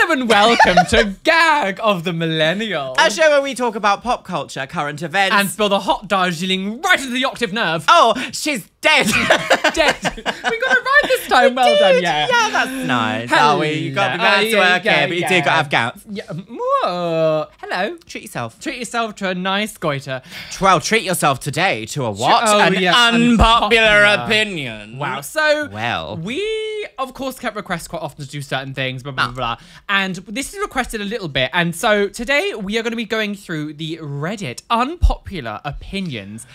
Hello and welcome to Gag of the Millennials. A show where we talk about pop culture, current events. And spill the hot Darjeeling right into the octave nerve. Oh, she's dead. Dead. We got it right this time. Well done, yeah. Yeah, that's nice. Hello. Oh, you got to be glad to work here, but you do got to have gout. Yeah. Whoa. Hello. Treat yourself. Treat yourself to a nice goiter. Well, treat yourself today to a what? Oh, An yes, unpopular unpopular. opinion. Wow. So, Well. we, of course, get requests quite often to do certain things, blah, blah, blah, blah. And this is requested a little bit. And so today we are going to be going through the Reddit unpopular opinions.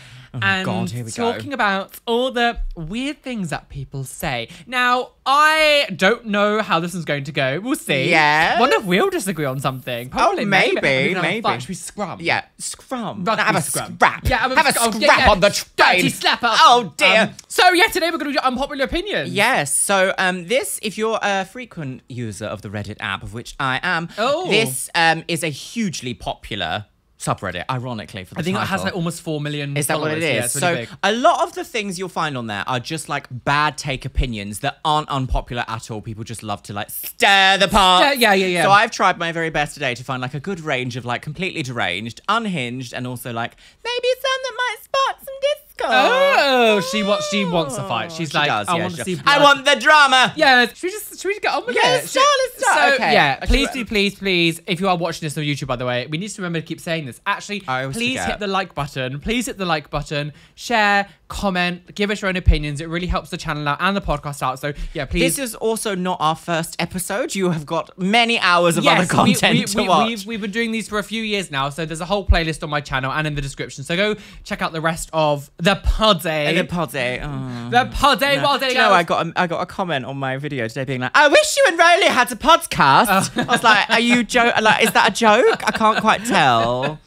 And God, here we go. talking about all the weird things that people say. Now, I don't know how this is going to go. We'll see. Yeah. Wonder if we'll disagree on something. Probably, maybe, We can have a maybe. fight. Should we scrum? Yeah, scrum. Rugby Have a scrum. scrap. Yeah, have a scrap yeah. on the train. Dirty slapper. Oh, dear. So, yeah, today we're going to do unpopular opinions. Yes, so this, if you're a frequent user of the Reddit app, of which I am, Oh. this is a hugely popular subreddit, ironically, for the I think it has title. like almost 4 million Is that what it followers. is? Yeah, it's really So big. a lot of the things you'll find on there are just like bad take opinions that aren't unpopular at all. People just love to like stir the pot. Yeah. So I've tried my very best today to find like a good range of like completely deranged, unhinged, and also like maybe some that might spark some discord. Oh, she wants a fight. She's She like, does, I yeah, want she to does. see I blood. want the drama. Yeah, should we just get on with Yeah, it? let's start, let's start. So, Okay. yeah, Actually, please, if you are watching this on YouTube, by the way, we need to remember to keep saying this. Actually, I always please forget. hit the like button. Please hit the like button. Share, comment, give us your own opinions. It really helps the channel out and the podcast out. So, yeah, please. This is also not our first episode. You have got many hours of other content to watch. We've been doing these for a few years now, so there's a whole playlist on my channel and in the description. So go check out the rest of the poddy. The poddy. Oh. The poddy. Well, there Do you you know, go. I got a comment on my video today being like, I wish you and Rowley had a podcast. I was like, are you like, is that a joke? I can't quite tell.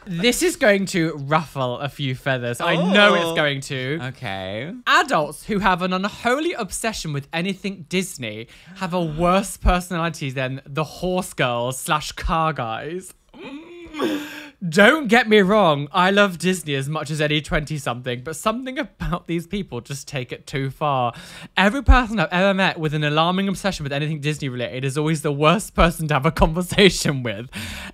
This is going to ruffle a few feathers. I know it's going to. Okay. Adults who have an unholy obsession with anything Disney have a worse personality than the horse girls / car guys. Don't get me wrong, I love Disney as much as any 20-something, but something about these people just take it too far. Every person I've ever met with an alarming obsession with anything Disney related is always the worst person to have a conversation with.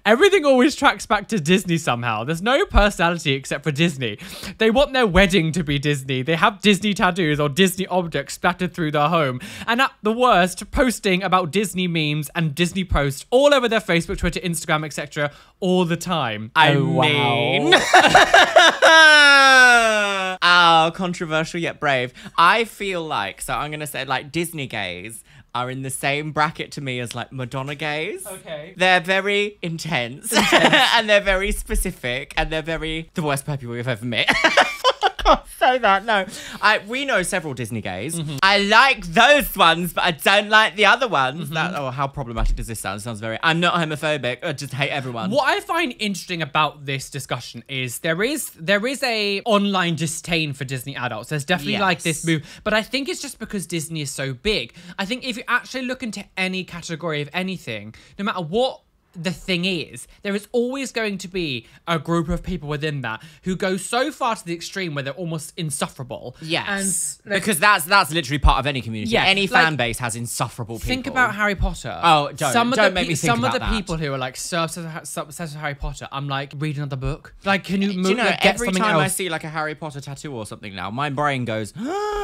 Everything always tracks back to Disney somehow. There's no personality except for Disney. They want their wedding to be Disney. They have Disney tattoos or Disney objects splattered through their home. And at the worst, posting about Disney memes and Disney posts all over their Facebook, Twitter, Instagram, etc. all the time. I mean, oh, controversial yet brave. I feel like, so I'm gonna say like Disney gays are in the same bracket to me as like Madonna gays. Okay. They're very intense. And they're very specific and they're very the worst people we've ever met. I can't say that, no. We know several Disney gays. I like those ones, but I don't like the other ones. How problematic does this sound? It sounds very, I'm not homophobic, I just hate everyone. What I find interesting about this discussion is there is a online disdain for Disney adults. There's definitely like this move, but I think it's just because Disney is so big. I think if you actually look into any category of anything, no matter what the thing is, there is always going to be a group of people within that who go so far to the extreme where they're almost insufferable. Yes. And like, because that's literally part of any community. Yeah, Any like, fan base has insufferable people. think about Harry Potter. Oh, don't make me think Some of about the that. people who are like so obsessed with Harry Potter, I'm like, read another book. Like, can you move? Do you know, like, get every something time else? I see like a Harry Potter tattoo or something now, my brain goes,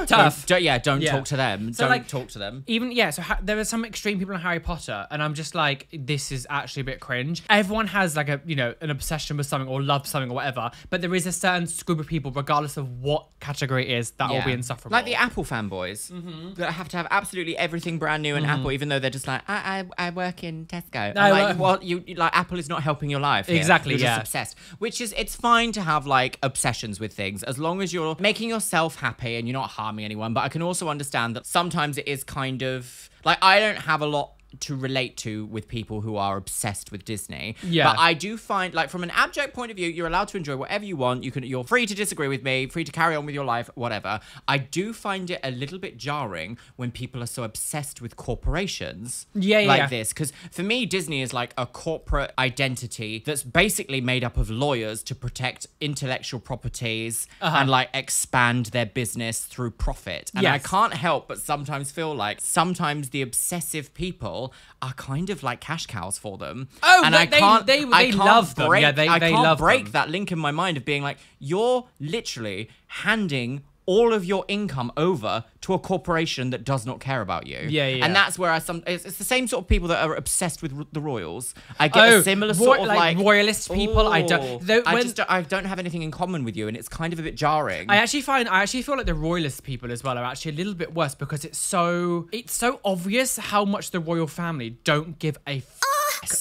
Tough. Don't Yeah. talk to them. So, don't like, talk to them. Even, yeah, so there are some extreme people in Harry Potter, and I'm just like, this is actually a bit cringe. Everyone has like a, an obsession with something or love something or whatever, but there is a certain group of people, regardless of what category it is, that will be insufferable. Like the Apple fanboys that have to have absolutely everything brand new in Apple, even though they're just like, I work in Tesco. No, I'm like, well, you like Apple is not helping your life. Here. Exactly, You're yeah. just obsessed. Which is, it's fine to have like obsessions with things as long as you're making yourself happy and you're not harming anyone. But I can also understand that sometimes it is kind of like, I don't have a lot to relate to with people who are obsessed with Disney. Yeah. But I do find, like, from an abject point of view, you're allowed to enjoy whatever you want. You're free to disagree with me, free to carry on with your life, whatever. I do find it a little bit jarring when people are so obsessed with corporations like this. Because for me, Disney is like a corporate identity that's basically made up of lawyers to protect intellectual properties and like expand their business through profit. And I can't help but sometimes feel like sometimes the obsessive people people are kind of like cash cows for them. Oh, and they love them. Yeah, they I can't love break them. that link in my mind of being like, you're literally handing all of your income over to a corporation that does not care about you. Yeah. And that's where it's the same sort of people that are obsessed with the royals. I get a similar sort of like royalist people. I don't have anything in common with you, and it's kind of a bit jarring. I actually feel like the royalist people as well are actually a little bit worse because it's so obvious how much the royal family don't give a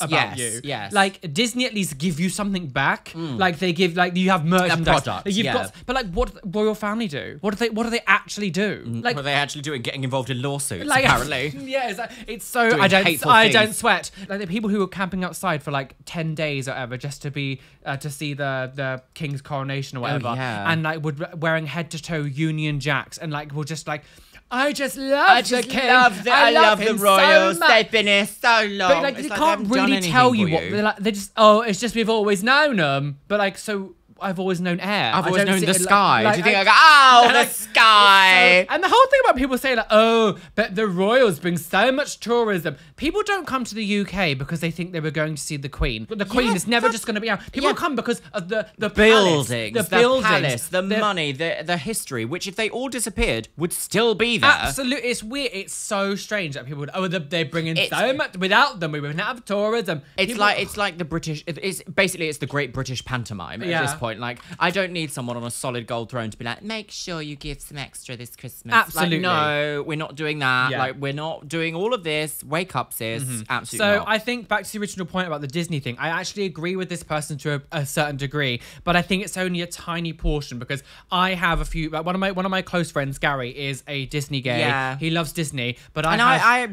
about you. Yes. Like Disney at least give you something back. Like they give you have merchandise. product, You've got, but like what does the royal family do? What do they actually do? Like what are they actually doing? Getting involved in lawsuits, like, apparently. Yeah, it's so Doing hateful I things. don't sweat. Like the people who were camping outside for like 10 days or whatever just to be to see the king's coronation or whatever, yeah. and like wearing head to toe Union Jacks and like were just like. I just love the king. I love the him royals. so much. They've been here so long. But like It's they like can't haven't done really tell anything you for what they're like. They just it's just we've always known them. But like so. I've always known air. I've I always don't known see the it sky. like- Do you think like- I go, oh, the like, sky? and the whole thing about people saying like, oh, but the royals bring so much tourism. People don't come to the UK because they think they were going to see the Queen. But the Queen is never just going to be out. People come because of the Buildings, palace, the palace, the money, the history, which if they all disappeared, would still be there. Absolutely, it's weird. It's so strange that people would. They bring in It's- so much. Without them, we wouldn't have tourism. It's People- like the British. It's basically the Great British Pantomime at this point. Like I don't need someone on a solid gold throne to be like, make sure you give some extra this Christmas. Absolutely. Like, no, we're not doing that. Yeah. Like we're not doing all of this. Wake up, sis. Absolutely. So not. I think back to the original point about the Disney thing, I actually agree with this person to a certain degree, but I think it's only a tiny portion because I have a few. Like one of my close friends, Gary, is a Disney gay. Yeah. He loves Disney, but I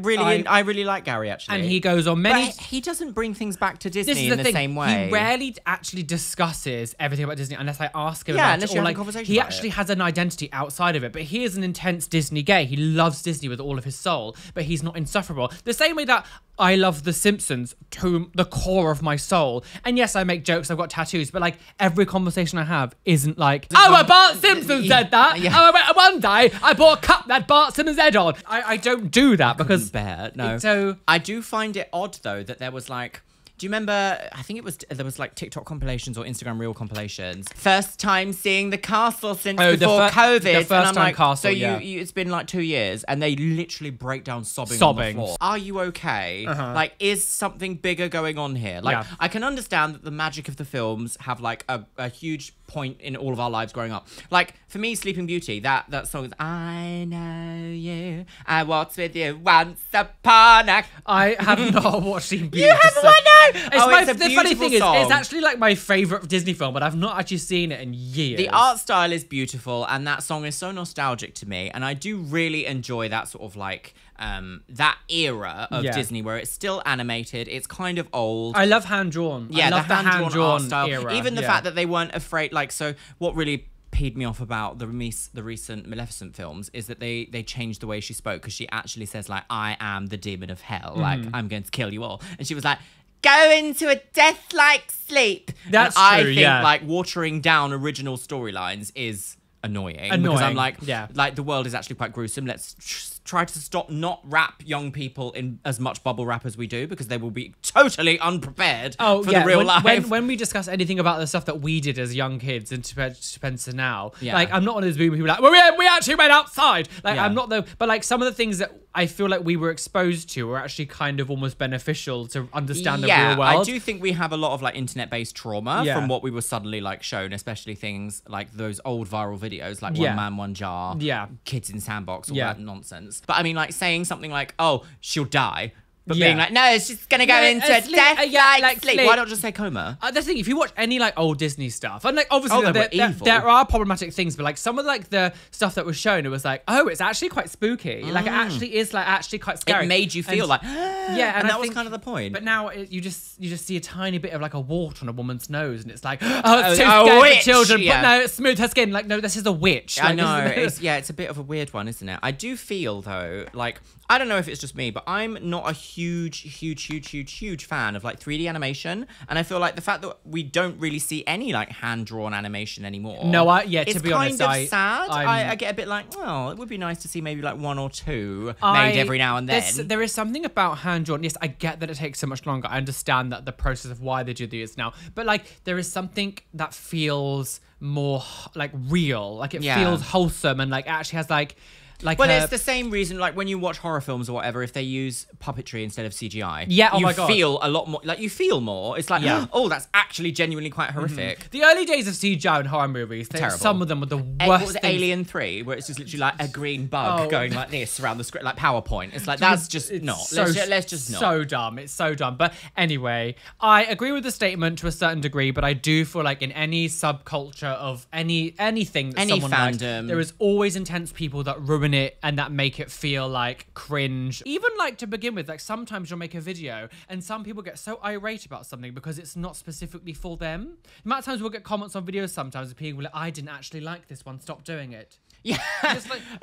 really like Gary actually. and he goes on many. But he doesn't bring things back to Disney This is in the the thing. same way. He rarely actually discusses everything about Disney unless I ask him Yeah, about unless it. you Or have a like conversation he about actually it. has an identity outside of it, but he is an intense Disney gay. He loves Disney with all of his soul, but he's not insufferable. The same way that I love The Simpsons to the core of my soul. And yes, I make jokes, I've got tattoos, but like every conversation I have isn't like, oh, Bart Simpson said that. Yeah. Oh, one day I bought a cup that Bart Simpson's head on. I don't do that because Bear, no. So I do find it odd though that there was like. Do you remember? I think there was like TikTok compilations or Instagram Reel compilations. First time seeing the castle since before COVID. the first and I'm time like, castle, so yeah. it's been like 2 years, and they literally break down sobbing on the Sobbing. floor. Are you okay? Like, is something bigger going on here? Like, Yeah. I can understand that the magic of the films have like a huge point in all of our lives growing up. Like for me, Sleeping Beauty, that song is I know you, I waltzed with you once upon a. I have not watched Sleeping Beauty. You haven't? Why no? It's It's a the funny beautiful thing song. is, it's actually like my favorite Disney film, but I've not actually seen it in years. The art style is beautiful, and that song is so nostalgic to me, and I do really enjoy that sort of like that era of Yeah. Disney where it's still animated, it's kind of old. I love hand drawn. Yeah, I love the hand art drawn style. era. Even the yeah. fact that they weren't afraid. Like, so what really peed me off about the recent Maleficent films is that they changed the way she spoke, because she actually says like, I am the demon of hell, like I'm going to kill you all, and she was like, go into a death-like sleep. That's and I true, think yeah. like watering down original storylines is annoying because I'm like, yeah. like the world is actually quite gruesome. Let's try to stop not wrap young people in as much bubble wrap as we do, because they will be totally unprepared for the real life. When we discuss anything about the stuff that we did as young kids and Spencer now, Yeah. like I'm not one of those boomer people like, well, we actually went outside. Like Yeah. I'm not but like some of the things that I feel like we were exposed to were actually kind of almost beneficial to understand the real world. I do think we have a lot of like internet-based trauma Yeah. from what we were suddenly like shown, especially things like those old viral videos, like Yeah. One Man, One Jar, Yeah. Kids in Sandbox, all Yeah. that nonsense. But I mean, like saying something like, "Oh, she'll die," but Yeah. being like, "No, it's just gonna go No, into a sleep- death-like yeah, like sleep." sleep. Why not just say coma? The thing, if you watch any like old Disney stuff, and like obviously Oh, they were there, evil. there are problematic things, but like some of like the stuff that was shown, it was like, oh, it's actually quite spooky. Like it actually is like actually quite scary. It made you feel And- like, yeah, and I that was think- kind of the point. But now you just see a tiny bit of like a wart on a woman's nose, and it's like, oh, it's too a scary witch, for children. yeah. But no, it's smooth her skin. Like no, this is a witch. I Like, this know. is- It's a bit of a weird one, isn't it? I do feel though, like I don't know if it's just me, but I'm not a huge fan of like 3D animation, and I feel like the fact that we don't really see any like hand-drawn animation anymore. No, to it's be kind honest, of sad. I get a bit like, oh, it would be nice to see maybe like 1 or 2 made every now and then. There is something about hand-drawn. Yes, I get that it takes so much longer. I understand that the process of why they do these now, but like there is something that feels more like real. Like it feels wholesome and like actually has like. Well, it's the same reason, like when you watch horror films or whatever, if they use puppetry instead of CGI, my God, you feel a lot more. Like you feel more. It's like, oh, that's actually genuinely quite horrific. The early days of CGI in horror movies, some of them were the worst. What was it, Alien 3, where it's just literally like a green bug going like this around the script, like PowerPoint. It's like that's just not. Let's just not. So dumb. It's so dumb. But anyway, I agree with the statement to a certain degree, but I do feel like in any subculture of anything that someone likes, there is always intense people that ruin it and that make it feel like cringe. Even like to begin with, like sometimes you'll make a video and some people get so irate about something because it's not specifically for them. The amount of times we'll get comments on videos sometimes of people like, I didn't actually like this one, stop doing it. Yeah.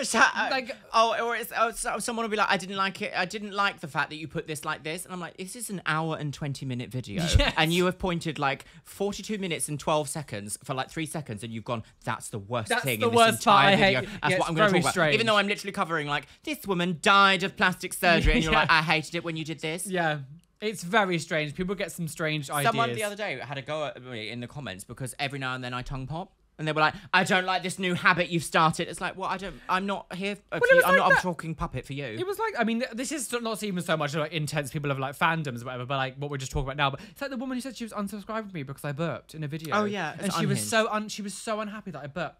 Someone will be like, I didn't like it. I didn't like the fact that you put this like this. And I'm like, this is an hour and 20-minute video. Yes. And you have pointed like 42 minutes and 12 seconds for like 3 seconds. And you've gone, that's the worst thing in this entire video. That's what I'm going to talk about. Even though I'm literally covering like, this woman died of plastic surgery. And you're like, I hated it when you did this. Yeah. It's very strange. People get some strange ideas. Someone the other day had a go at me in the comments because every now and then I tongue pop. And they were like, I don't like this new habit you've started. It's like, well, I'm not here for you. I'm not a talking puppet for you. It was like, I mean, this is not even so much like intense people have like fandoms or whatever, but like what we're just talking about now. But it's like the woman who said she was unsubscribed with me because I burped in a video. Oh yeah, and she was so unhappy that I burped.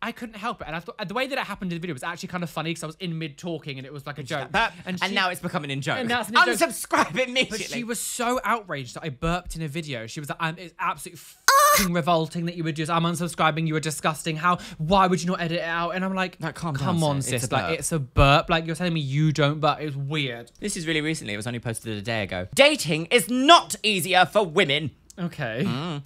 I couldn't help it, and I thought the way that it happened in the video was actually kind of funny because I was in mid talking and it was like a joke. And now it's becoming a joke. And now it's unsubscribe immediately. But she was so outraged that I burped in a video. She was like, it's absolutely revolting that you would just, I'm unsubscribing, you are disgusting. Why would you not edit it out? And I'm like, come on, sis. Like, it's a burp. Like, you're telling me you don't burp. It was weird. This is really recently. It was only posted a day ago. Dating is not easier for women. Okay.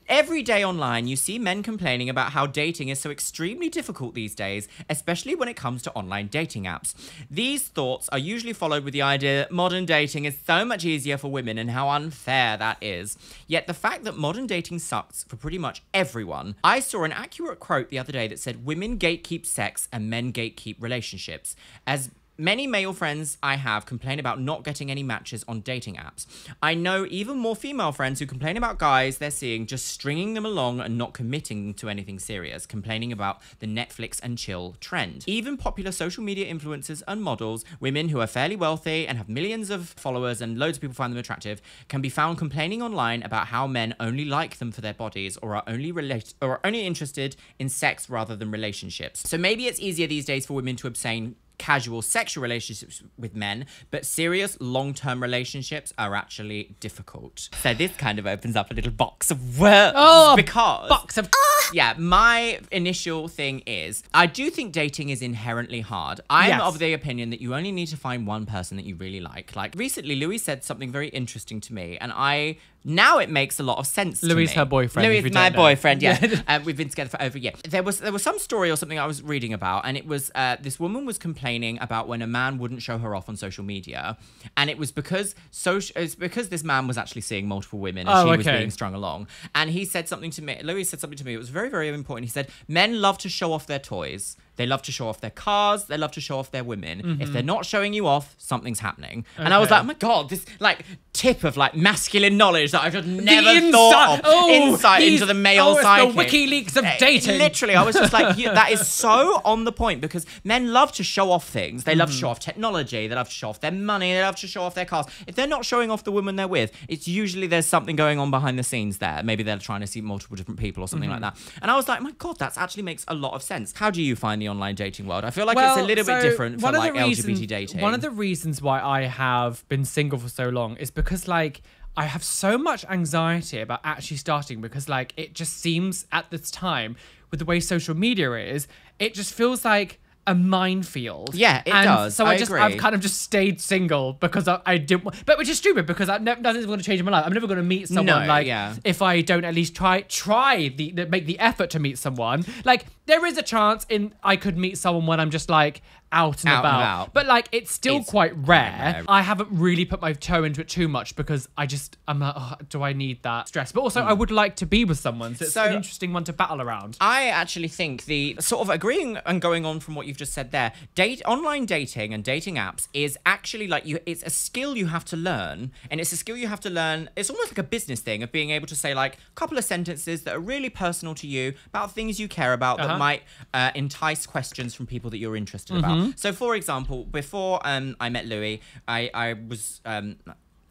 Every day online, you see men complaining about how dating is so extremely difficult these days, especially when it comes to online dating apps. These thoughts are usually followed with the idea that modern dating is so much easier for women and how unfair that is. Yet the fact that modern dating sucks for pretty much everyone. I saw an accurate quote the other day that said, women gatekeep sex and men gatekeep relationships. As many male friends I have complain about not getting any matches on dating apps. I know even more female friends who complain about guys they're seeing just stringing them along and not committing to anything serious, complaining about the Netflix and chill trend. Even popular social media influencers and models, women who are fairly wealthy and have millions of followers and loads of people find them attractive, can be found complaining online about how men only like them for their bodies or are only interested in sex rather than relationships. So maybe it's easier these days for women to abstain casual sexual relationships with men, but serious long-term relationships are actually difficult. So this kind of opens up a little box of words because yeah, my initial thing is I do think dating is inherently hard. I'm of the opinion that you only need to find one person that you really like. Like recently, Louis said something very interesting to me, and now it makes a lot of sense to me. Louis is her boyfriend. Louis is my boyfriend, yeah. We've been together for over a year. There was some story or something I was reading about, and it was this woman was complaining about when a man wouldn't show her off on social media, and it was because this man was actually seeing multiple women and she was being strung along. And he said something to me. Louis said something to me. It was very, very important. He said, men love to show off their toys. They love to show off their cars. They love to show off their women. If they're not showing you off, something's happening. And I was like, oh my God, this like tip of like masculine knowledge that I've just never thought of. Insight into the male psyche. The WikiLeaks of dating. Literally, I was just like, that is so on the point because men love to show off things. They love to show off technology. They love to show off their money. They love to show off their cars. If they're not showing off the woman they're with, it's usually there's something going on behind the scenes there. Maybe they're trying to see multiple different people or something like that. And I was like, my God, that actually makes a lot of sense. How do you find the online dating world? I feel like it's a little bit different for like LGBT dating. One of the reasons why I have been single for so long is because like I have so much anxiety about actually starting because like it just seems at this time with the way social media is, it just feels like a minefield. Yeah, it does. So I've kind of just stayed single because I didn't. But which is stupid because nothing's going to change in my life. I'm never going to meet someone if I don't at least try make the effort to meet someone. Like there is a chance I could meet someone when I'm just like out and Out and about. about. But like, it's still It's quite rare. rare. I haven't really put my toe into it too much because I'm like, oh, do I need that stress? But also, I would like to be with someone, so it's So- an interesting one to battle around. I actually think the sort of agreeing and going on from what you've just said there, online dating and dating apps is actually like it's a skill you have to learn, and it's a skill you have to learn. It's almost like a business thing of being able to say like a couple of sentences that are really personal to you about things you care about that might entice questions from people that you're interested about. So, for example, before I met Louis, I was.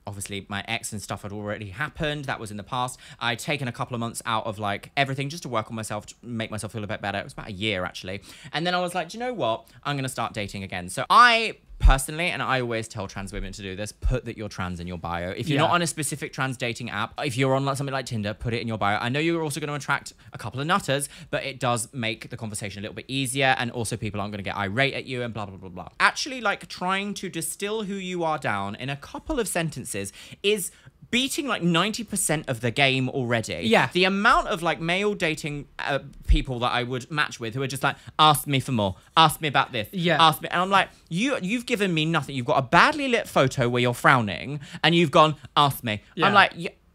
Obviously, my ex and stuff had already happened. That was in the past. I'd taken a couple of months out of like everything just to work on myself, to make myself feel a bit better. It was about a year actually. And then I was like, do you know what? I'm going to start dating again. So I personally, and I always tell trans women to do this, put that you're trans in your bio. If you're not on a specific trans dating app, if you're on like something like Tinder, put it in your bio. I know you're also going to attract a couple of nutters, but it does make the conversation a little bit easier, and also people aren't going to get irate at you and blah, blah, blah, blah. Actually, like trying to distill who you are down in a couple of sentences is beating like 90% of the game already. Yeah. The amount of like male dating people that I would match with who are just like, ask me for more, ask me about this, ask me. And I'm like, you've given me nothing. You've got a badly lit photo where you're frowning and you've gone, ask me. Yeah. I'm like,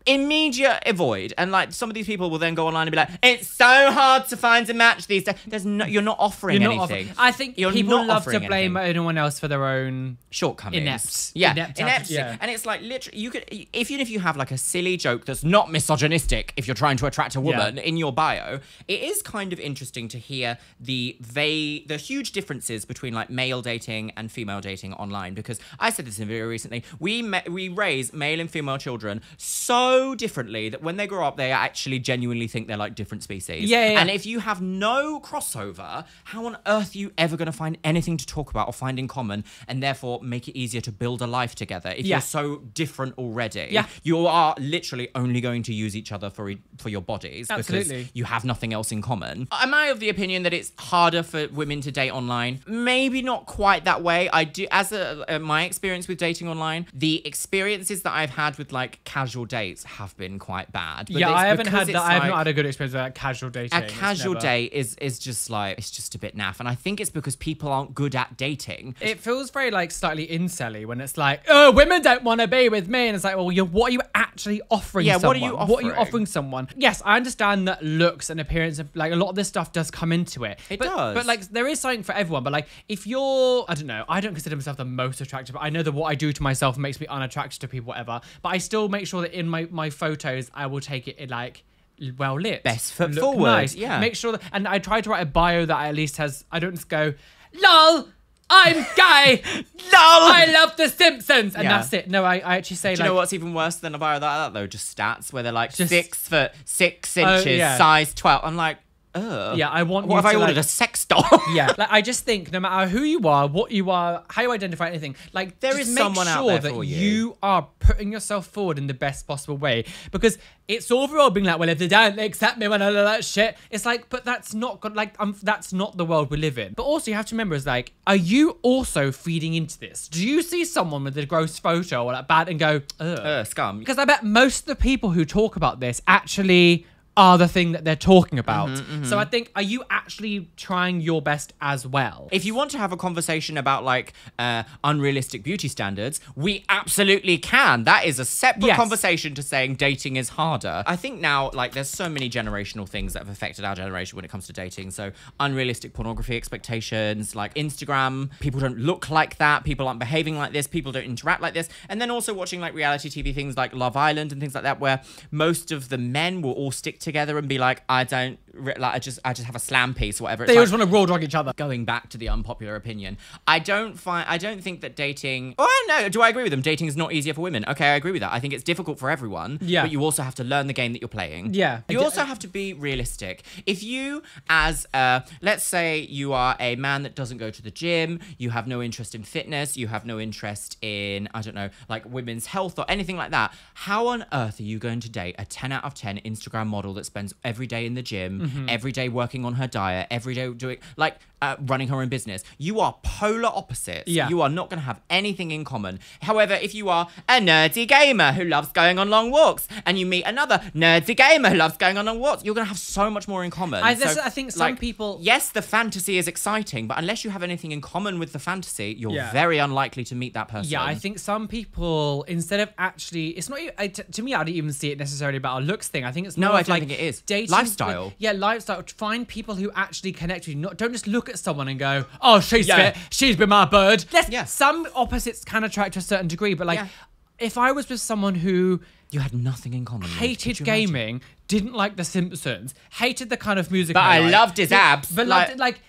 immediate avoid. And like some of these people will then go online and be like, it's so hard to find a match these days. You're not offering anything. I think You're people not love to offering blame anything. anyone else for their own shortcomings. inept. Yeah, Inept ineptity. yeah. And it's like literally, you could, even if you have like a silly joke that's not misogynistic, if you're trying to attract a woman in your bio, it is kind of interesting to hear the huge differences between like male dating and female dating online. Because I said this in a video recently, we raise male and female children so differently that when they grow up, they actually genuinely think they're like different species. Yeah. And if you have no crossover, how on earth are you ever going to find anything to talk about or find in common, and therefore make it easier to build a life together if you're so different already? Yeah. You are literally only going to use each other for your bodies. Absolutely. Because you have nothing else in common. Am I of the opinion that it's harder for women to date online? Maybe not quite that way. I do, as my experience with dating online, the experiences that I've had with like casual dates have been quite bad. But I haven't because had that. it's I have like- not had a good experience with that casual dating. a casual date is just like, it's just a bit naff. And I think it's because people aren't good at dating. It feels very like slightly incel-y when it's like, oh, women don't want to be with me. And it's like, well, what are you actually offering Yeah, someone? what are you What are you offering? offering someone? Yes, I understand that looks and appearance, like a lot of this stuff does come into it. It but, does. But like, there is something for everyone. But like, if you're, I don't know, I don't consider myself the most attractive, but I know that what I do to myself makes me unattractive to people, whatever. But I still make sure that in my photos, I will take it in like, well lit, Best foot look forward, nice. yeah. Make sure that, and I try to write a bio that at least has, I don't just go, lol, I'm gay, lol, I love The Simpsons, and Yeah. that's it. No, I actually say Do you know what's even worse than a bio like that though? Just stats where they're like Just- 6 foot 6 inches, yeah. size 12. I'm like, ugh. Yeah, I want What you if I to, ordered like- a sex doll? yeah, like I just think no matter who you are, what you are, how you identify anything, like There just is make someone out sure there that for you. you are putting yourself forward in the best possible way, because it's overall being like, well, if they don't accept me when I do that shit, it's like, but that's not good. Like, that's not the world we live in. But also, you have to remember, is like, are you also feeding into this? Do you see someone with a gross photo or like bad and go, ugh? Scum. Because I bet most of the people who talk about this actually are the thing that they're talking about. So I think, are you actually trying your best as well? If you want to have a conversation about like unrealistic beauty standards, we absolutely can. That is a separate Yes. conversation to saying dating is harder. I think now like there's so many generational things that have affected our generation when it comes to dating. So unrealistic pornography expectations, like Instagram, people don't look like that, people aren't behaving like this, people don't interact like this. And then also watching like reality TV things like Love Island and things like that, where most of the men will all stick together and be like, I just have a slam piece or whatever. It's They like, always want to raw dog each other. going back to the unpopular opinion, I don't think that dating, do I agree with them? Dating is not easier for women. Okay, I agree with that. I think it's difficult for everyone. Yeah. But you also have to learn the game that you're playing. Yeah. You also have to be realistic. If you, as let's say you are a man that doesn't go to the gym, you have no interest in fitness, you have no interest in, I don't know, like women's health or anything like that, how on earth are you going to date a 10 out of 10 Instagram model that spends every day in the gym, every day working on her diet, every day doing, like, running her own business. You are polar opposites. Yeah. You are not going to have anything in common. However, if you are a nerdy gamer who loves going on long walks and you meet another nerdy gamer who loves going on long walks, you're going to have so much more in common. I think some people... Yes, the fantasy is exciting, but unless you have anything in common with the fantasy, you're Yeah. very unlikely to meet that person. Yeah, I think some people, instead of actually... It's not... to me, I don't even see it necessarily about a looks thing. I think it's more No, I of don't like think it is. dating... Lifestyle. Yeah, lifestyle. Find people who actually connect with you. Don't just look at someone and go, oh, she's Yeah. fit. She's been my bird. Yeah. Some opposites can attract to a certain degree, but like, Yeah. if I was with someone who You had nothing in common. with. hated Could you imagine? gaming, didn't like The Simpsons, hated the kind of music But I like, loved his abs. but Like- loved, like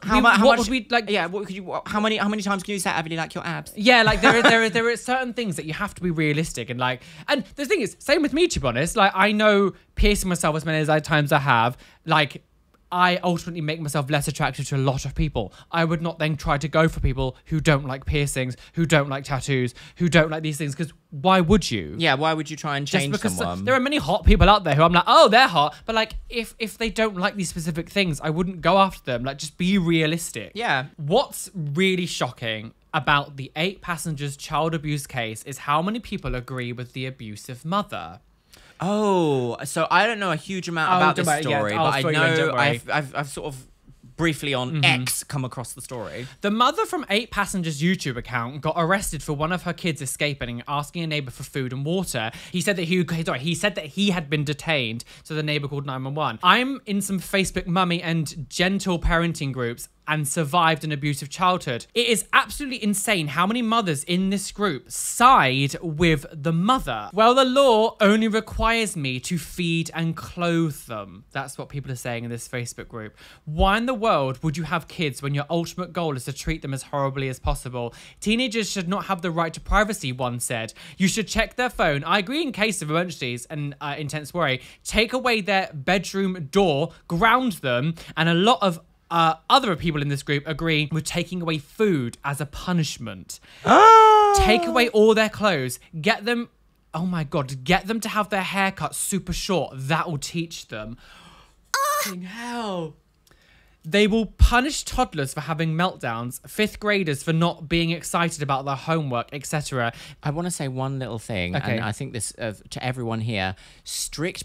How we- much? what would we like? Yeah. What could you? How many times can you say I really like your abs? Yeah, like there are certain things that you have to be realistic and like. And the thing is, same with me, to be honest. Like, I know piercing myself as many times I have, like, I ultimately make myself less attractive to a lot of people. I would not then try to go for people who don't like piercings, who don't like tattoos, who don't like these things, because why would you? Yeah. Why would you try and Just change because someone? there are many hot people out there who I'm like, oh, they're hot. But like, if they don't like these specific things, I wouldn't go after them. Like, just be realistic. Yeah. What's really shocking about the 8 passengers child abuse case is how many people agree with the abusive mother. Oh, so I don't know a huge amount Oh, about don't this worry, yeah, story, I'll but I fill you in, know don't worry. I've sort of briefly on X come across the story. The mother from 8 Passengers YouTube account got arrested for one of her kids escaping and asking a neighbor for food and water. He said that he had been detained, so the neighbor called 911. I'm in some Facebook mummy and gentle parenting groups and survived an abusive childhood. It is absolutely insane how many mothers in this group side with the mother. Well, the law only requires me to feed and clothe them. That's what people are saying in this Facebook group. Why in the world would you have kids when your ultimate goal is to treat them as horribly as possible? Teenagers should not have the right to privacy, one said. You should check their phone. I agree in case of emergencies and intense worry. Take away their bedroom door, ground them, and a lot of other people in this group agree with taking away food as a punishment. Take away all their clothes. Get them, oh my God, get them to have their hair cut super short. That will teach them. Fucking hell. They will punish toddlers for having meltdowns, 5th graders for not being excited about their homework, etc. I want to say one little thing, Okay. and I think this to everyone here: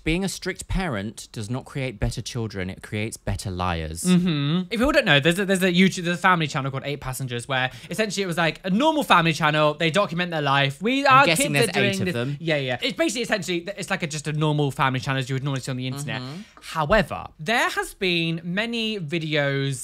being a strict parent does not create better children; it creates better liars. If you all don't know, there's a family channel called 8 Passengers where essentially it was like a normal family channel. They document their life. Our guessing kids there's are doing 8 of this. them. Yeah. It's basically it's like just a normal family channel as you would normally see on the internet. However, there has been many videos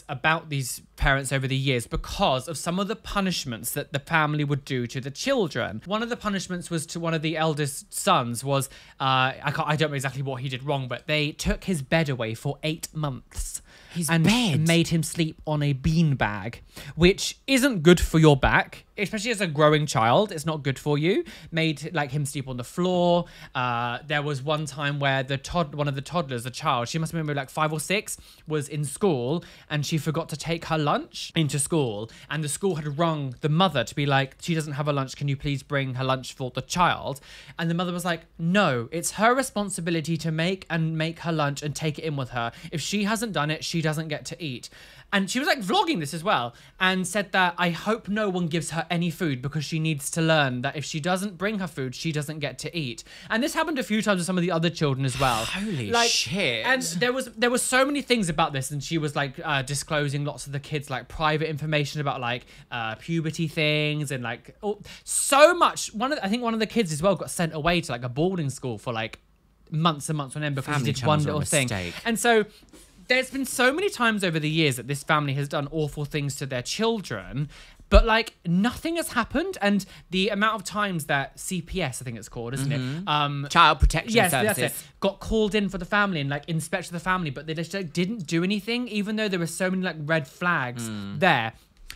about these parents over the years because of some of the punishments that the family would do to the children. One of the punishments was to one of the eldest sons was I don't know exactly what he did wrong, but they took his bed away for 8 months. His and bed? made him sleep on a beanbag, which isn't good for your back, especially as a growing child. It's not good for you. Made like him sleep on the floor. There was one time where one of the toddlers, the child, she must have been maybe like 5 or 6, was in school and she forgot to take her lunch into school, and the school had rung the mother to be like, she doesn't have a lunch, can you please bring her lunch for the child? And the mother was like, no, it's her responsibility to make her lunch and take it in with her. If she hasn't done it, she doesn't get to eat. And she was like vlogging this as well and said that I hope no one gives her any food because she needs to learn that if she doesn't bring her food, she doesn't get to eat. And this happened a few times with some of the other children as well. Holy shit. And there was so many things about this, and she was like disclosing lots of the kids' like private information about like puberty things and like so much. I think one of the kids as well got sent away to like a boarding school for like months and months on end because Family he did channels one are a little thing. mistake. And so there's been so many times over the years that this family has done awful things to their children, but like nothing has happened. And the amount of times that CPS, I think it's called, isn't it? Child Protection Yes, Services. that's it. Got called in for the family and like inspected the family, but they just like, didn't do anything, even though there were so many like red flags there.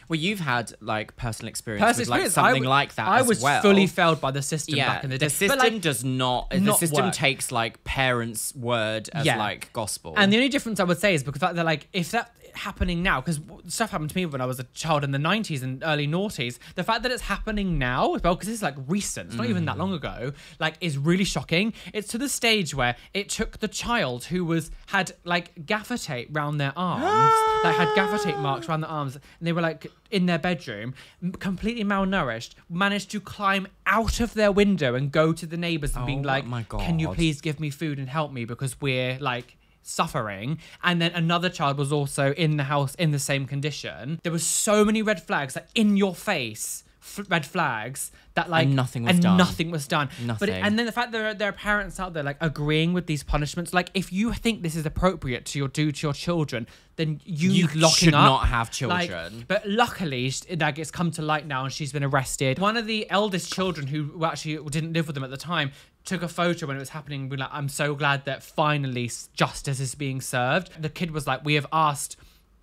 Well, you've had like personal experience with like something like that. I as was well. fully failed by the system back in the day. The system But, like, does not. The not system work. takes like parents' word as Yeah. like gospel. And the only difference I would say is because they're like, if that happening now, because stuff happened to me when I was a child in the 90s and early noughties, the fact that it's happening now as well, because it's like recent, it's not even that long ago, like is really shocking. It's to the stage where it took the child who had like gaffer tape round their arms, like had gaffer tape marks around their arms, and they were like in their bedroom, completely malnourished, managed to climb out of their window and go to the neighbours and being like, my God. can you please give me food and help me because we're like suffering. And then another child was also in the house in the same condition. There were so many red flags, like in your face red flags, that like and nothing was done. Nothing was done. Nothing. And then the fact that there are parents out there like agreeing with these punishments, like if you think this is appropriate to do to your children, then you should up. not have Like, children. but luckily, like it's come to light now, and she's been arrested. One of the eldest children who actually didn't live with them at the time took a photo when it was happening. Being like, I'm so glad that finally justice is being served. The kid was like, we have asked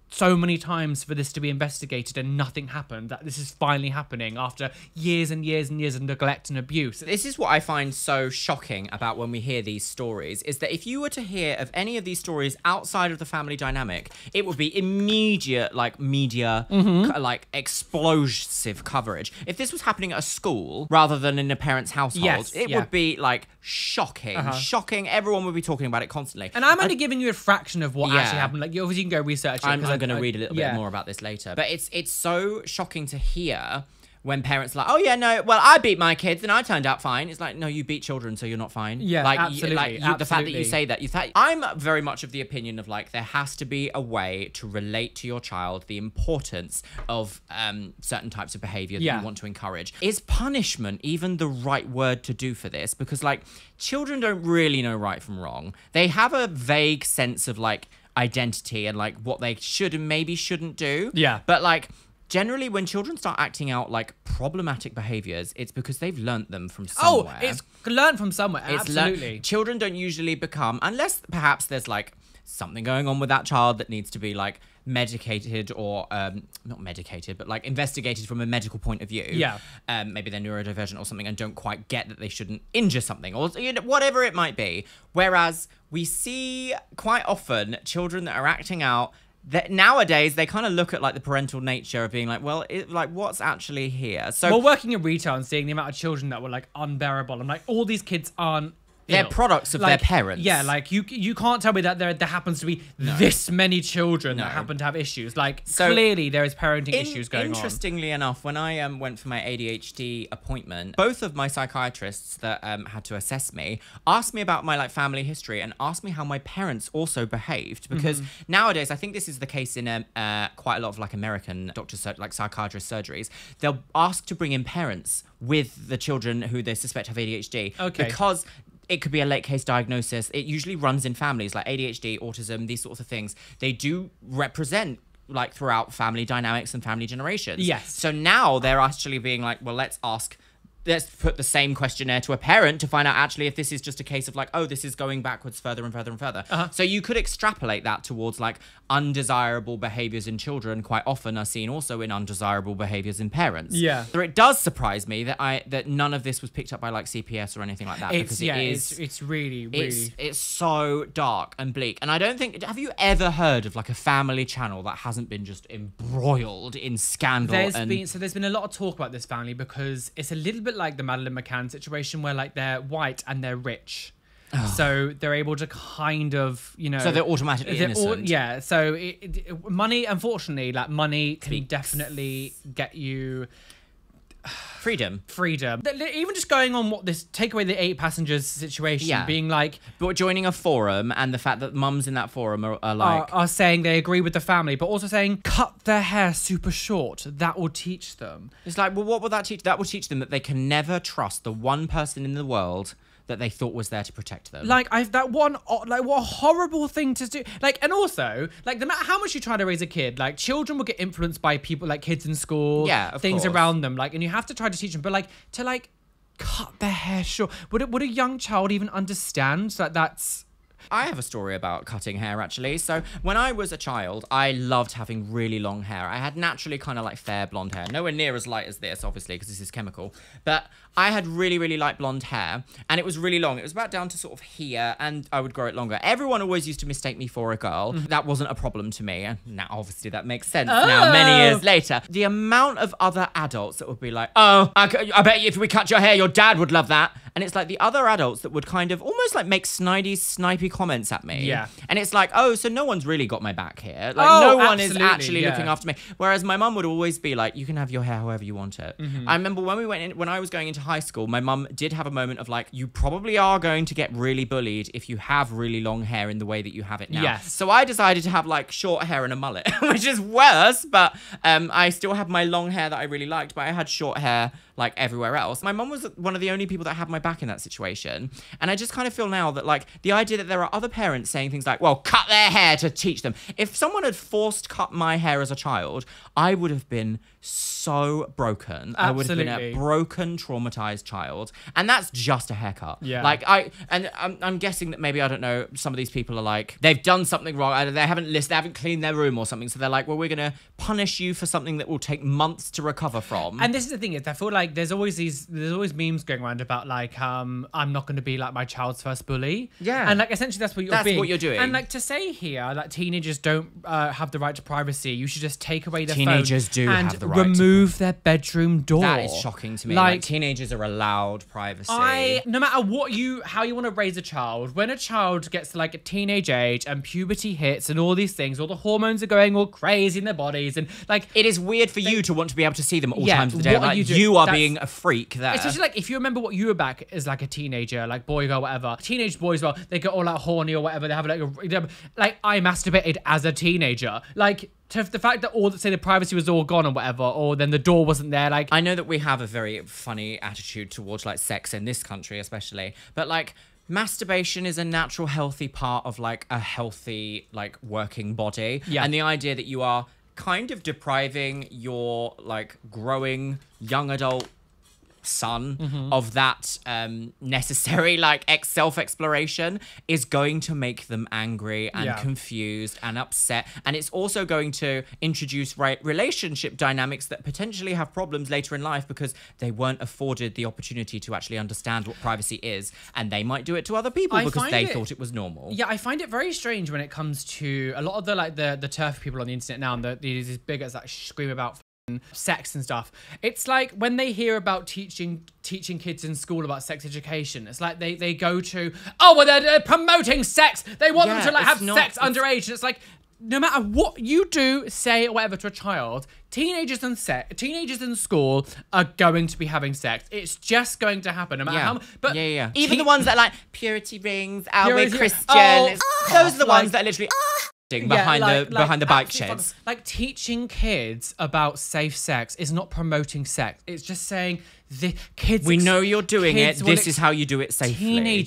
so many times for this to be investigated and nothing happened, that this is finally happening after years and years and years of neglect and abuse. This is what I find so shocking about when we hear these stories, is that if you were to hear of any of these stories outside of the family dynamic, it would be immediate like media like explosive coverage. If this was happening at a school rather than in a parent's household, it would be like shocking. Everyone would be talking about it constantly. And I'm only giving you a fraction of what actually happened. Like, you obviously can go research it. I'm going to read a little bit more about this later. But it's so shocking to hear when parents are like, oh yeah, no, well, I beat my kids and I turned out fine. It's like, no, you beat children, so you're not fine. Yeah, like, absolutely. The fact that you say that, I'm very much of the opinion of like, there has to be a way to relate to your child the importance of certain types of behavior that you want to encourage. Is punishment even the right word to do for this? Because like, children don't really know right from wrong. They have a vague sense of like identity and like what they should and maybe shouldn't do. Yeah. But like, generally, when children start acting out like problematic behaviors, it's because they've learnt them from somewhere. Oh, it's learned from somewhere. Absolutely. Children don't usually become, unless perhaps there's like something going on with that child that needs to be like medicated or not medicated, but like investigated from a medical point of view. Yeah. Maybe they're neurodivergent or something and don't quite get that they shouldn't injure something, or whatever it might be. Whereas we see quite often children that are acting out that nowadays they kind of look at like the parental nature of being like, well, like what's actually here? So well, working in retail and seeing the amount of children that were like unbearable, I'm like, all these kids aren't. They're products of their parents. Yeah, like you can't tell me that there happens to be this many children that happen to have issues. Like, so clearly there is parenting issues going on. Interestingly enough, when I went for my ADHD appointment, both of my psychiatrists that had to assess me asked me about my like family history and asked me how my parents also behaved, because nowadays I think this is the case in quite a lot of like American doctors, like psychiatrist surgeries. They'll ask to bring in parents with the children who they suspect have ADHD. Okay. Because it could be a late case diagnosis. It usually runs in families, like ADHD, autism, these sorts of things. They do represent like throughout family dynamics and family generations. Yes. So now they're actually being like, well, let's put the same questionnaire to a parent to find out actually if this is just a case of like, oh, this is going backwards further and further and further. So you could extrapolate that towards like undesirable behaviors in children quite often are seen also in undesirable behaviors in parents. Yeah. So it does surprise me that none of this was picked up by like CPS or anything like that. It's really it's so dark and bleak. And I don't think, have you ever heard of like a family channel that hasn't been just embroiled in scandal? There's been a lot of talk about this family, because it's a little bit like the Madeleine McCann situation, where like they're white and they're rich. So they're able to kind of, so they're automatically innocent. So money, unfortunately, like money can definitely get you freedom. Even just going on what this take away the 8 passengers situation, being like, but joining a forum and the fact that mums in that forum are like are saying they agree with the family, but also saying cut their hair super short. That will teach them. It's like, well, what will that teach? That will teach them that they can never trust the one person in the world that they thought was there to protect them. Like, what a horrible thing to do. Like, and also, like, no matter how much you try to raise a kid, like, children will get influenced by people, like, kids in school, things around them, like, and you have to try to teach them, but, like, to, like, cut their hair short. Would a young child even understand that that's I have a story about cutting hair actually. So when I was a child, I loved having really long hair. I had naturally kind of like fair blonde hair. Nowhere near as light as this, obviously, because this is chemical. But I had really, really light blonde hair and it was really long. It was about down to sort of here and I would grow it longer. Everyone always used to mistake me for a girl. That wasn't a problem to me. And now, obviously, that makes sense now, many years later. The amount of other adults that would be like, oh, I bet if we cut your hair, your dad would love that. And it's like the other adults that would kind of almost like make snidey comments at me. Yeah. And it's like, oh, so no one's really got my back here. Like, Oh, no one is absolutely, actually yeah. looking after me. Whereas my mum would always be like, you can have your hair however you want it. I remember when I was going into high school, my mum did have a moment of like, you probably are going to get really bullied if you have really long hair in the way that you have it now. Yes. So I decided to have like short hair and a mullet, which is worse, but I still had my long hair that I really liked, but I had short hair like everywhere else. My mum was one of the only people that had my back in that situation. And I just kind of feel now that like the idea that there are other parents saying things like, well, cut their hair to teach them. If someone had forced cut my hair as a child, I would have been so broken. I would have been a Absolutely. broken, traumatized child. And that's just a haircut. Yeah. Like I'm guessing that maybe, I don't know, some of these people are like, they've done something wrong. They haven't cleaned their room or something. So they're like, well, we're going to punish you for something that will take months to recover from. And this is the thing, is I feel like there's always memes going around about like I'm not going to be like my child's first bully. Yeah. And like essentially that's what you're That's being. what you're doing. And like to say here like teenagers don't have the right to privacy, you should just take away their Teenagers phone do and have the right to remove their bedroom door. That is shocking to me. Like teenagers are allowed privacy. No matter how you want to raise a child, when a child gets to like a teenage age and puberty hits and all these things, all the hormones are going all crazy in their bodies and like It is weird for you to want to be able to see them at all Yeah, times of the day. what are Like, you doing? you are That's- being a freak there. especially like if you remember what you were back as like a teenager, like boy, girl, whatever. Teenage boys, well, they get all like horny or whatever. They have like I masturbated as a teenager. Like to the fact that say the privacy was all gone or whatever, or then the door wasn't there. Like I know that we have a very funny attitude towards like sex in this country, especially, but like masturbation is a natural, healthy part of like a healthy, like working body. Yeah. And the idea that you are kind of depriving your like growing young adult son of that necessary like self-exploration is going to make them angry and confused and upset, and it's also going to introduce relationship dynamics that potentially have problems later in life because they weren't afforded the opportunity to actually understand what privacy is, and they might do it to other people I because find they it- thought it was normal. Yeah, I find it very strange when it comes to a lot of the like the turf people on the internet now, and these bigots that scream about f***ing sex and stuff. It's like when they hear about teaching kids in school about sex education, it's like they go to, oh well, they're promoting sex. They want them Yeah, to like have it's not- sex underage, and it's like no matter what you do, say or whatever to a child, teenagers in school are going to be having sex. It's just going to happen, no matter how. But even the ones that like purity rings, we're Purity- Christian. Oh, those are the like- ones that are literally behind the bike absolutely sheds. fun. Like teaching kids about safe sex is not promoting sex. It's just saying the kids. We know you're doing it. kids will This is how you do it safely.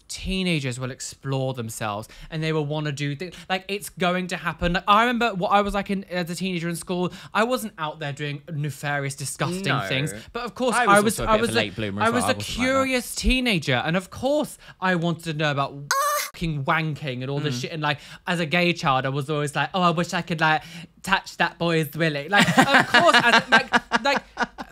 Teenagers will explore themselves and they will want to do things. Like it's going to happen. Like, I remember what I was like as a teenager in school. I wasn't out there doing nefarious, disgusting No. things. But of course, I was also a bit of a a- late bloomer as I was well. I a wasn't like curious teenager, and of course, I wanted to know about fucking wanking and all this shit. And like, as a gay child, I was always like, oh, I wish I could like touch that boy's willy. Like, of course, like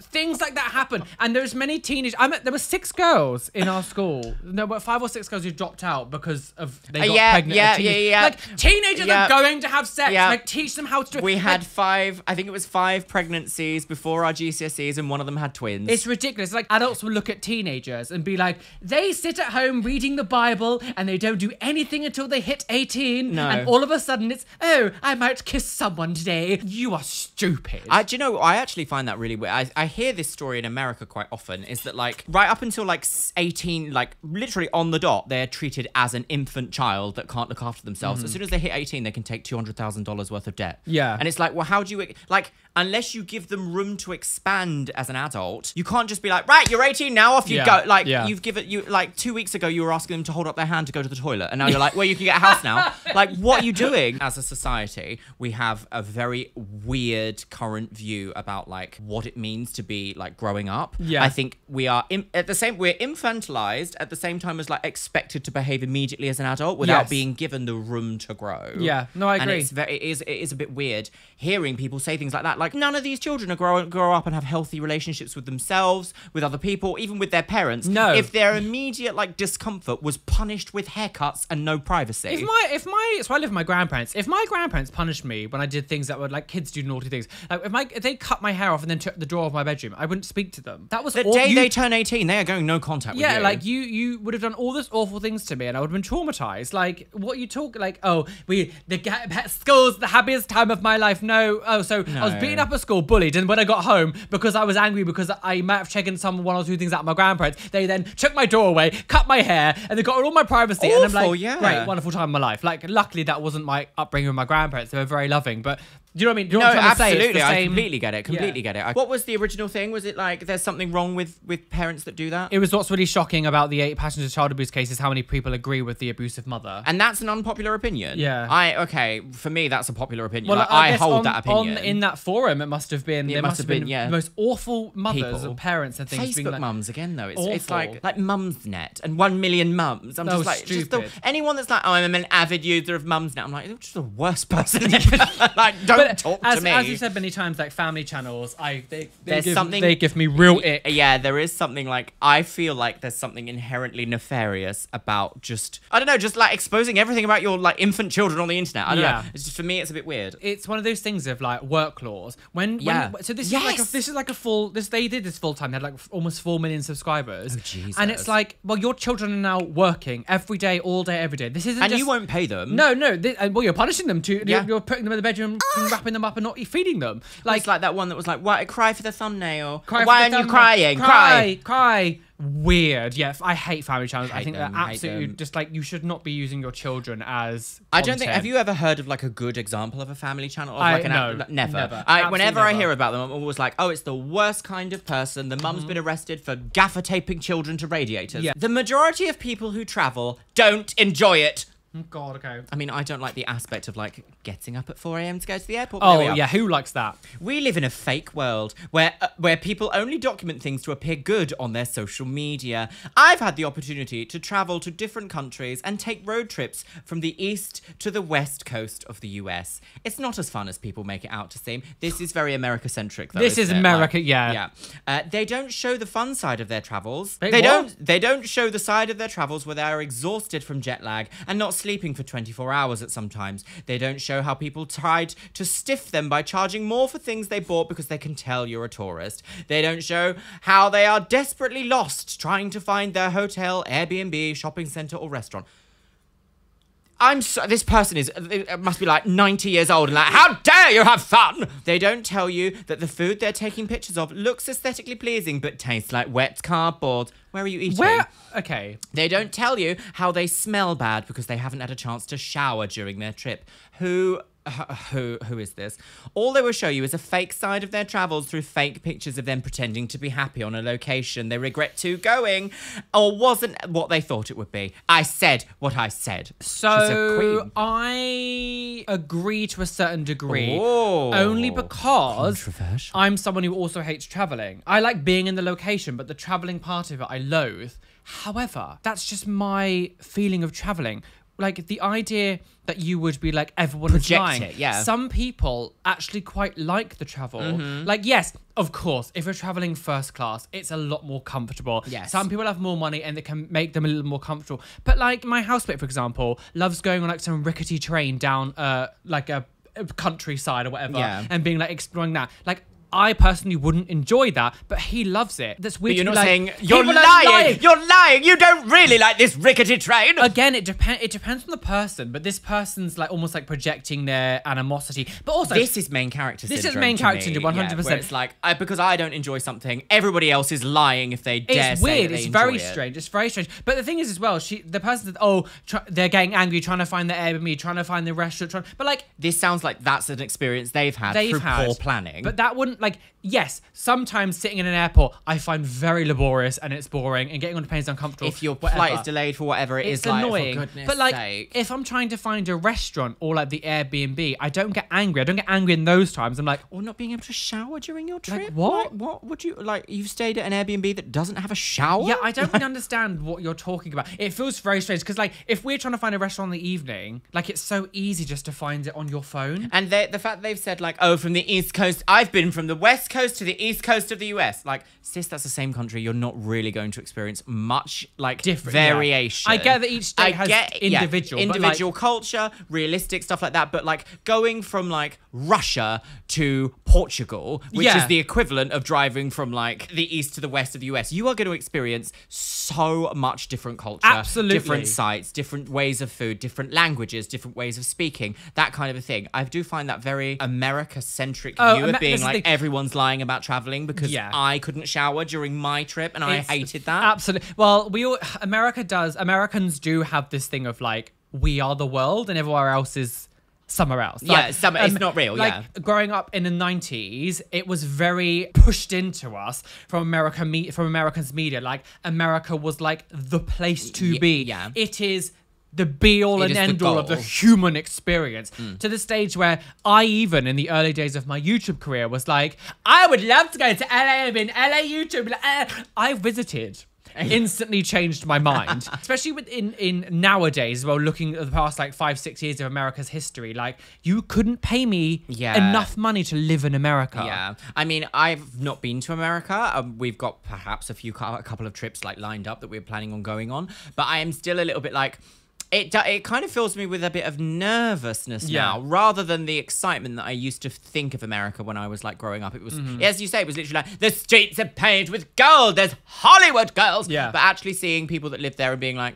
things like that happen. And there's many teenagers. There were 6 girls in our school. There were 5 or 6 girls who dropped out because of they got pregnant. yeah. Like teenagers Yeah. are going to have sex. Yeah. Like teach them how to do it. We Like, had 5, I think it was 5 pregnancies before our GCSEs, and one of them had twins. It's ridiculous. Like adults will look at teenagers and be like, they sit at home reading the Bible and they don't do anything until they hit 18. No. And all of a sudden it's, oh, I might kiss someone today. You are stupid. Do you know, I actually find that really weird. I hear this story in America quite often, is that like right up until like 18, like literally on the dot, they're treated as an infant child that can't look after themselves. As soon as they hit 18, they can take $200,000 worth of debt. Yeah. And it's like, well, how do you, like, unless you give them room to expand as an adult, you can't just be like, right, you're 18 now, off you Yeah, go. Like, yeah. you've given, like 2 weeks ago, you were asking them to hold up their hand to go to the toilet. And now you're like, well, you can get a house now. Like, what are you doing? As a society, we have a very weird current view about like what it means to be like growing up. Yeah. I think we are we're infantilized at the same time as like expected to behave immediately as an adult without Yes. being given the room to grow. Yeah. No, I agree. And it is a bit weird hearing people say things like that. Like, none of these children are grow up and have healthy relationships with themselves, with other people, even with their parents. No. If their immediate like discomfort was punished with haircuts and no privacy. So I live with my grandparents. If my grandparents punished me when I did things that would like kids do naughty things, like if they cut my hair off and then took the door of my bedroom, I wouldn't speak to them. That was the day they turn 18, they are going no contact with you. Yeah, like you would have done all this awful things to me, and I would have been traumatized. Like, what you talk like? Oh, school's the happiest time of my life. No, I was beaten up at school, bullied, and when I got home because I was angry because I might have taken one or two things out of my grandparents, they then took my door away, cut my hair, and they got all my privacy. Awful, and I'm like, yeah. great, wonderful time of my life. Like, luckily that wasn't my upbringing with my grandparents. They were very loving, but. Do you know what I mean? Do you know No, what I'm trying to say? It's absolutely. the I same- completely get it. Completely get it. What was the original thing? Was it like there's something wrong with parents that do that? It was what's really shocking about the 8 passenger child abuse case is how many people agree with the abusive mother. And that's an unpopular opinion. Yeah. For me, that's a popular opinion. Well, Like, I I guess hold that opinion. in that forum, it must have been. There must have been yeah. the most awful mothers People. and parents and things. being Facebook like, mums again though. It's awful. like Mumsnet and 1 million mums. I'm No, just like stupid. anyone that's like, oh, I'm an avid user of Mumsnet. I'm like, you're just the worst person ever. Like, don't talk to me. As you said many times, like family channels, There's they give me real ick. Yeah, there is something like, I feel like there's something inherently nefarious about just, I don't know, just like exposing everything about your like infant children on the internet. I don't know. It's just, for me, it's a bit weird. It's one of those things of like work laws. So this is like a full. They did this full time. They had like almost 4 million subscribers. Oh, Jesus. And it's like, well, your children are now working every day, all day, every day. This isn't. And just, you won't pay them. No. Well, you're punishing them too. Yeah. You're putting them in the bedroom, wrapping them up, and not feeding them. Like, it's like that one that was like, why cry for the thumbnail? Cry Why for the aren't you thumbnail. crying? Cry. Weird. Yeah, I hate family channels. I Hate think them, they're hate absolutely them. just like, you should not be using your children as. I don't think. content. Have you ever heard of like a good example of a family channel? Of No, like never. never. Whenever Absolutely I never. hear about them, I'm always like, oh, it's the worst kind of person. The mum's been arrested for gaffer taping children to radiators. Yeah. The majority of people who travel don't enjoy it. Oh, God, okay. I mean, I don't like the aspect of like getting up at 4 a.m. to go to the airport. but there we Oh are. yeah, who likes that? We live in a fake world where people only document things to appear good on their social media. I've had the opportunity to travel to different countries and take road trips from the east to the west coast of the US. It's not as fun as people make it out to seem. This is very America-centric, though. This is isn't it? America, yeah. Yeah. They don't show the fun side of their travels. Wait, They what? don't show the side of their travels where they are exhausted from jet lag and not sleeping for 24 hours at some times. They don't show how people tried to stiff them by charging more for things they bought because they can tell you're a tourist. They don't show how they are desperately lost trying to find their hotel, Airbnb, shopping center, or restaurant. This person must be like 90 years old and like, how dare you have fun? They don't tell you that the food they're taking pictures of looks aesthetically pleasing but tastes like wet cardboard. Where are you eating? Okay. They don't tell you how they smell bad because they haven't had a chance to shower during their trip. Who is this? All they will show you is a fake side of their travels through fake pictures of them pretending to be happy on a location they regret to going or wasn't what they thought it would be. I said what I said. She's a So queen. I agree to a certain degree, Oh. only because Controversial. I'm someone who also hates traveling. I like being in the location, but the traveling part of it I loathe. However, that's just my feeling of traveling. Like the idea that you would be like, everyone is Project lying. it, yeah. Some people actually quite like the travel. Mm-hmm. Like, yes, of course, if you're traveling first class, it's a lot more comfortable. Yes. Some people have more money and it can make them a little more comfortable. But like my housemate, for example, loves going on like some rickety train down like a countryside or whatever, Yeah. and being like exploring that. Like, I personally wouldn't enjoy that, but he loves it. That's weird. But you're to be not like, saying you're people are lying. You're lying. You don't really like this rickety train. Again, it depends on the person, but this person's like almost like projecting their animosity. But also, This is main character This is syndrome. main to character me. syndrome, 100%. Yeah, where it's like, because I don't enjoy something, everybody else is lying if they dare it's say weird. that they It's very enjoy it. strange. It's very strange. But the thing is, as well, the person that they're getting angry, trying to find the Airbnb, trying to find the restaurant, but like This sounds like that's an experience they've had through poor planning. But that wouldn't like, yes, sometimes sitting in an airport I find very laborious and it's boring, and getting on the plane is uncomfortable. If your whatever. flight is delayed for whatever it It's is, like, annoying. for goodness But like, sake. if I'm trying to find a restaurant or like the Airbnb, I don't get angry. I don't get angry in those times. I'm like, Or not being able to shower during your trip. what? Like, what would you like? You've stayed at an Airbnb that doesn't have a shower. yeah, I don't really understand what you're talking about. It feels very strange because like if we're trying to find a restaurant in the evening, like it's so easy just to find it on your phone. And the fact they've said like, oh, from the East Coast, I've been from the West Coast to the East Coast of the US. Like, sis, that's the same country. You're not really going to experience much like Different, yeah. variation. I get that each state has individual, but, individual culture, realistic stuff like that. But like going from like Russia to Portugal, which Yeah. is the equivalent of driving from like the east to the west of the US, you are going to experience so much different culture, Absolutely. different sights, different ways of food, different languages, different ways of speaking, that kind of a thing. I do find that very America-centric view of being this is like the- everyone's lying about traveling because Yeah. I couldn't shower during my trip and I It's hated that. Absolutely. Well, Americans do have this thing of like, we are the world and everywhere else is somewhere else. Yeah, Like, it's not real, like, yeah. growing up in the 90s, it was very pushed into us from Americans media. Like, America was like the place to be. yeah. It is the be-all It and is the end-all of the goal. human experience. To the stage where I, even in the early days of my YouTube career, was like, I would love to go to LA and be in LA YouTube. I visited. Instantly changed my mind, especially in nowadays. Well, looking at the past like 5-6 years of America's history, like you couldn't pay me enough money to live in America. Yeah, I mean, I've not been to America. We've got perhaps a couple of trips like lined up that we're planning on going on, but I am still a little bit like. It kind of fills me with a bit of nervousness now, rather than the excitement that I used to think of America when I was like growing up. It was, as you say, it was literally like the streets are paved with gold. There's Hollywood girls. Yeah. But actually seeing people that live there and being like,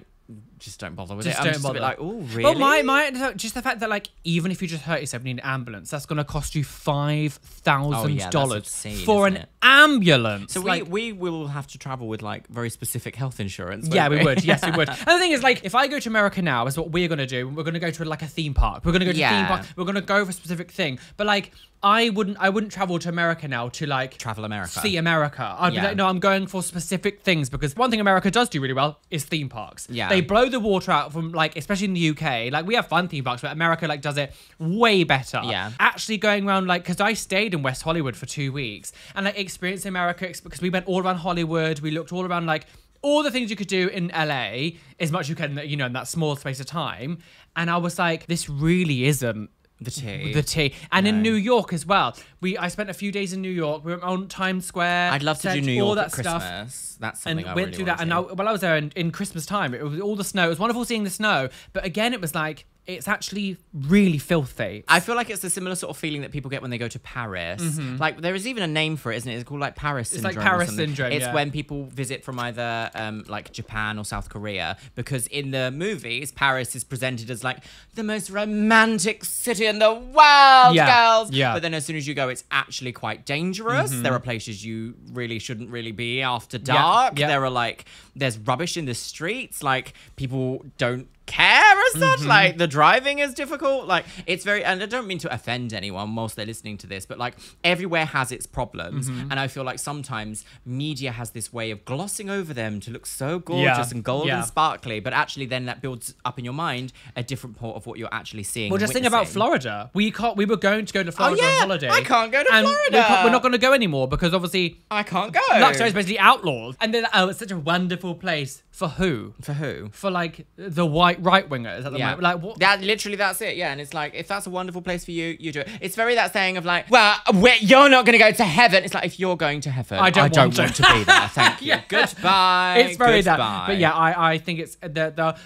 just don't bother with Just it. I'm don't just a bit bother. like, oh, really? But my just the fact that like even if you just hurt yourself and need an ambulance, that's going to cost you $5,000 obscene, for isn't an it? ambulance. So like, we will have to travel with like very specific health insurance. yeah, won't we would. Yes, we would. And the thing is, like, if I go to America now, is what we're gonna do. We're gonna go to like a theme park. We're gonna go to a theme Yeah. park. We're gonna go for a specific thing. But like, I wouldn't travel to America now to like Travel America. see America. I'd be Yeah. like, no, I'm going for specific things because one thing America does do really well is theme parks. Yeah. They blow the water out from like, especially in the UK. Like, we have fun theme parks, but America like does it way better. Yeah. Actually going around like, because I stayed in West Hollywood for 2 weeks and like experienced America because we went all around Hollywood. We looked all around like all the things you could do in LA as much as you can, you know, in that small space of time. And I was like, this really isn't The tea. the tea. And in New York as well. I spent a few days in New York. We went on Times Square. I'd love to do said New all York that at stuff. Christmas. That's And something I went really through want that. And to. while I was there in Christmas time, it was all the snow. It was wonderful seeing the snow. But again, it was like, it's actually really filthy. I feel like it's a similar sort of feeling that people get when they go to Paris. Like there is even a name for it, isn't it? It's called like Paris syndrome. like Paris or something. syndrome, It's yeah. when people visit from either like Japan or South Korea, because in the movies, Paris is presented as like the most romantic city in the world, Yeah, girls. yeah. But then as soon as you go, it's actually quite dangerous. There are places you really shouldn't really be after dark. yeah. There are like there's rubbish in the streets. Like people don't care as such. Like the driving is difficult. Like it's very, and I don't mean to offend anyone whilst they're listening to this, but like everywhere has its problems, and I feel like sometimes media has this way of glossing over them to look so gorgeous and golden yeah. and sparkly, but actually then that builds up in your mind a different part of what you're actually seeing. Well, and just think about witnessing. Florida. We were going to go to Florida yeah, on holiday. I can't go to and Florida. We're not going to go anymore because obviously I can't go. Luxor is basically outlawed. And they're like, oh, it's such a wonderful place. For who? For who? For like the white right wingers at the moment. Like what? That's it. Yeah, and it's like if that's a wonderful place for you, you do it. It's very that saying of like, well, you're not going to go to heaven. It's like if you're going to heaven, I don't want want to be there. Thank you. Yeah. Goodbye. It's very Goodbye. that. But yeah, I think it's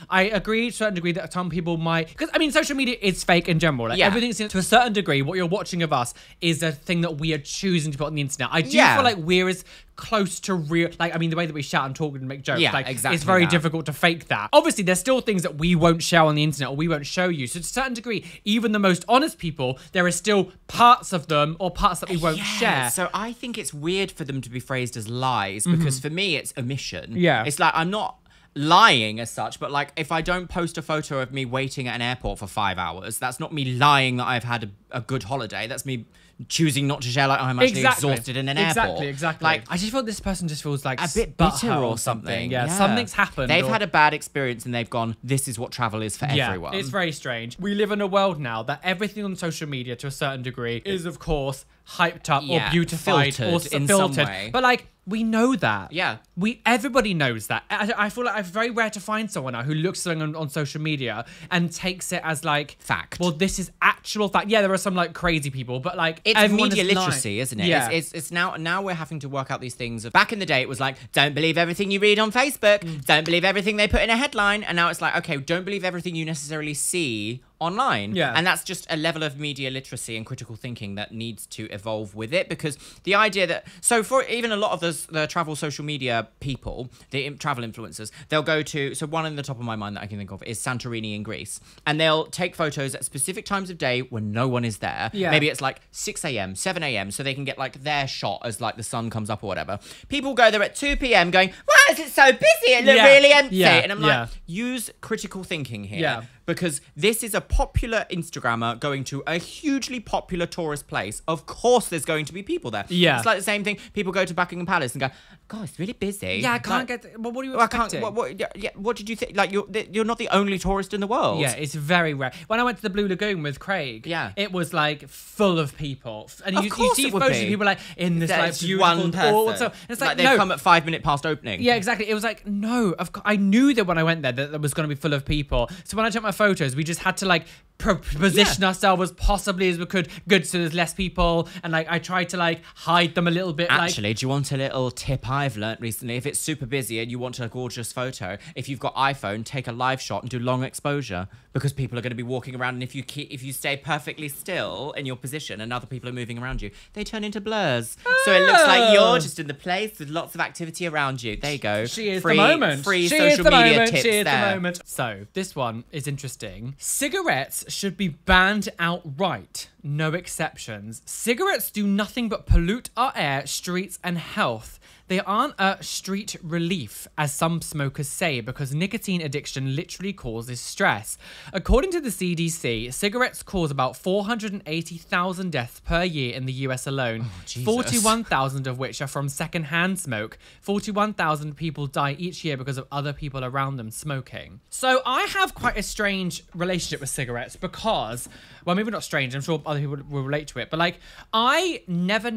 I agree to a certain degree that some people might, because I mean, social media is fake in general. Like Yeah. everything's to a certain degree. What you're watching of us is a thing that we are choosing to put on the internet. I do Yeah. feel like we're as close to real, like I mean, the way that we shout and talk and make jokes, Yeah, like exactly it's very that. difficult to fake that. Obviously, there's still things that we won't share on the internet or we won't show you. So to a certain degree, even the most honest people, there is still parts of them or parts that we won't share. So I think it's weird for them to be phrased as lies because for me it's omission. Yeah. It's like I'm not lying as such, but like if I don't post a photo of me waiting at an airport for 5 hours, that's not me lying that I've had a good holiday. That's me choosing not to share, like, oh, I'm actually exhausted in an airport. Exactly. Like, I just feel this person just feels like a bit bitter butthurt or something. Yeah, something's happened. They've had a bad experience and they've gone, this is what travel is for everyone. It's very strange. We live in a world now that everything on social media to a certain degree is, of course, hyped up or beautified filtered or in filtered. some way. But like, we know that. Yeah. Everybody knows that. I feel like it's very rare to find someone now who looks at something on social media and takes it as like fact. Well, this is actual fact. Yeah, there are some like crazy people, but like it's media literacy, isn't it? Yeah. It's now we're having to work out these things. Back in the day, it was like, don't believe everything you read on Facebook. Don't believe everything they put in a headline. And now it's like, okay, don't believe everything you necessarily see online. Yeah. And that's just a level of media literacy and critical thinking that needs to evolve with it, because the idea that, so for even a lot of the travel social media people, the travel influencers, they'll go to, so one in the top of my mind that I can think of is Santorini in Greece, and they'll take photos at specific times of day when no one is there. Yeah. Maybe it's like 6 a.m, 7 a.m, so they can get like their shot as like the sun comes up or whatever. People go there at 2 p.m. going, why is it so busy? It looked really empty. And I'm like, use critical thinking here. Yeah. Because this is a popular Instagrammer going to a hugely popular tourist place. Of course there's going to be people there. Yeah. It's like the same thing. People go to Buckingham Palace and go, God, it's really busy. Yeah, I can't like, get. Well, what are you I expecting? can't, what did you think? Like, you're not the only tourist in the world. Yeah, it's very rare. When I went to the Blue Lagoon with Craig, it was like full of people, and you see photos of people like in this like beautiful one person. So, and it's like they've come at 5 minutes past opening. Yeah, exactly. It was like, no, I knew that when I went there that there was going to be full of people. So when I took my photos, we just had to like position ourselves as possibly as we could, good, so there's less people, and like I tried to like hide them a little bit. Actually, do you want a little tip I've learnt recently? If it's super busy and you want a gorgeous photo, if you've got iPhone, take a live shot and do long exposure, because people are going to be walking around, and if you stay perfectly still in your position and other people are moving around you, they turn into blurs. So it looks like you're just in the place with lots of activity around you. There you go. She is the moment. Free social media tips She is there. the moment. So this one is interesting. Cigarettes should be banned outright. No exceptions. Cigarettes do nothing but pollute our air, streets, and health. They aren't a street relief, as some smokers say, because nicotine addiction literally causes stress. According to the CDC, cigarettes cause about 480,000 deaths per year in the US alone, 41,000 of which are from secondhand smoke. 41,000 people die each year because of other people around them smoking. So I have quite a strange relationship with cigarettes because, well, maybe not strange, I'm sure other people will relate to it, but like, I never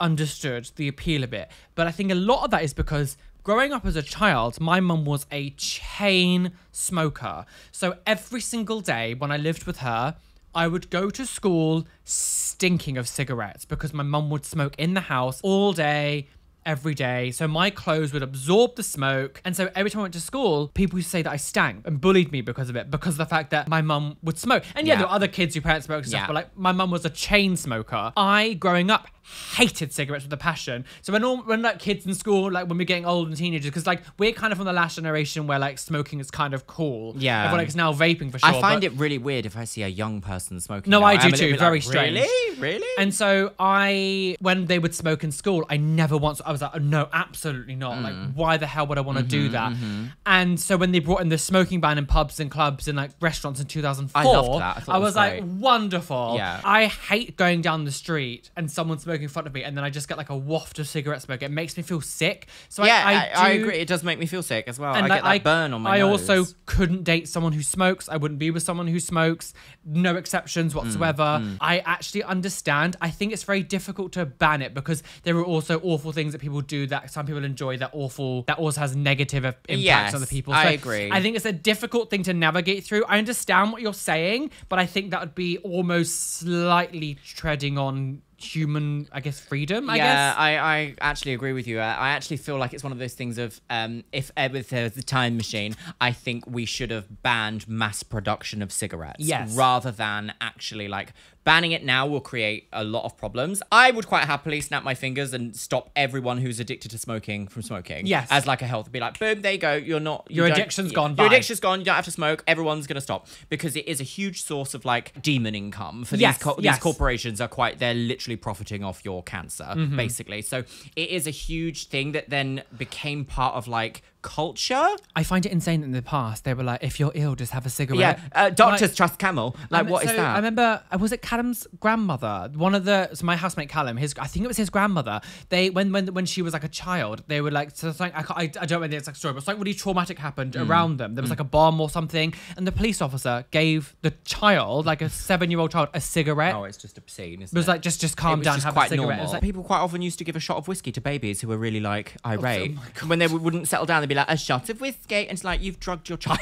understood the appeal of it. But I think a lot of that is because growing up as a child, my mum was a chain smoker. So every single day when I lived with her, I would go to school stinking of cigarettes because my mum would smoke in the house all day, every day. So my clothes would absorb the smoke. And so every time I went to school, people used to say that I stank and bullied me because of it, because of the fact that my mum would smoke. And yeah, there were other kids who parents smoked and stuff, but like my mum was a chain smoker. I, growing up, hated cigarettes with a passion. So when like kids in school, like when we're getting old and teenagers, because like we're kind of from the last generation where like smoking is kind of cool. Yeah. Everyone like, is now vaping for sure. I find it really weird if I see a young person smoking. No, now. I do too. Very strange. Really? And so when they would smoke in school, I never once, I was like, oh, no, absolutely not. Like, why the hell would I want to do that? And so when they brought in the smoking ban in pubs and clubs and like restaurants in 2004, I loved that. I was like, wonderful. Yeah. I hate going down the street and someone smoking in front of me and then I just get like a waft of cigarette smoke. It makes me feel sick. So I agree. It does make me feel sick as well. And I get that burn on my nose. I also couldn't date someone who smokes. I wouldn't be with someone who smokes. No exceptions whatsoever. I actually understand. I think it's very difficult to ban it because there are also awful things that people do that some people enjoy that also has negative impacts on other people. So I agree. I think it's a difficult thing to navigate through. I understand what you're saying, but I think that would be almost slightly treading on human, I guess, freedom, I guess. Yeah, I actually agree with you. I actually feel like it's one of those things of, if with the time machine, I think we should have banned mass production of cigarettes. Yes. Rather than actually like banning it now will create a lot of problems. I would quite happily snap my fingers and stop everyone who's addicted to smoking from smoking. Yes. As like a health. Be like, boom, there you go. Your addiction's gone. Your addiction's gone. You don't have to smoke. Everyone's going to stop. Because it is a huge source of like demon income for these corporations they're literally profiting off your cancer, basically. So it is a huge thing that then became part of like culture. I find it insane that in the past they were like, if you're ill, just have a cigarette. Yeah, doctors trust Camel. Like, what is so that? I remember, was it Callum's grandmother? So my housemate Callum, I think it was his grandmother. They when she was like a child, they were like, so it's like I don't know the exact story, but it's like really traumatic happened around them. There was like a bomb or something, and the police officer gave the child, like a 7-year-old child, a cigarette. Oh, it's just obscene, isn't It was like just calm down, just have quite a cigarette. normal. It was like, People quite often used to give a shot of whiskey to babies who were really like irate. When they wouldn't settle down, they'd be like, a shot of whiskey. And it's like, you've drugged your child,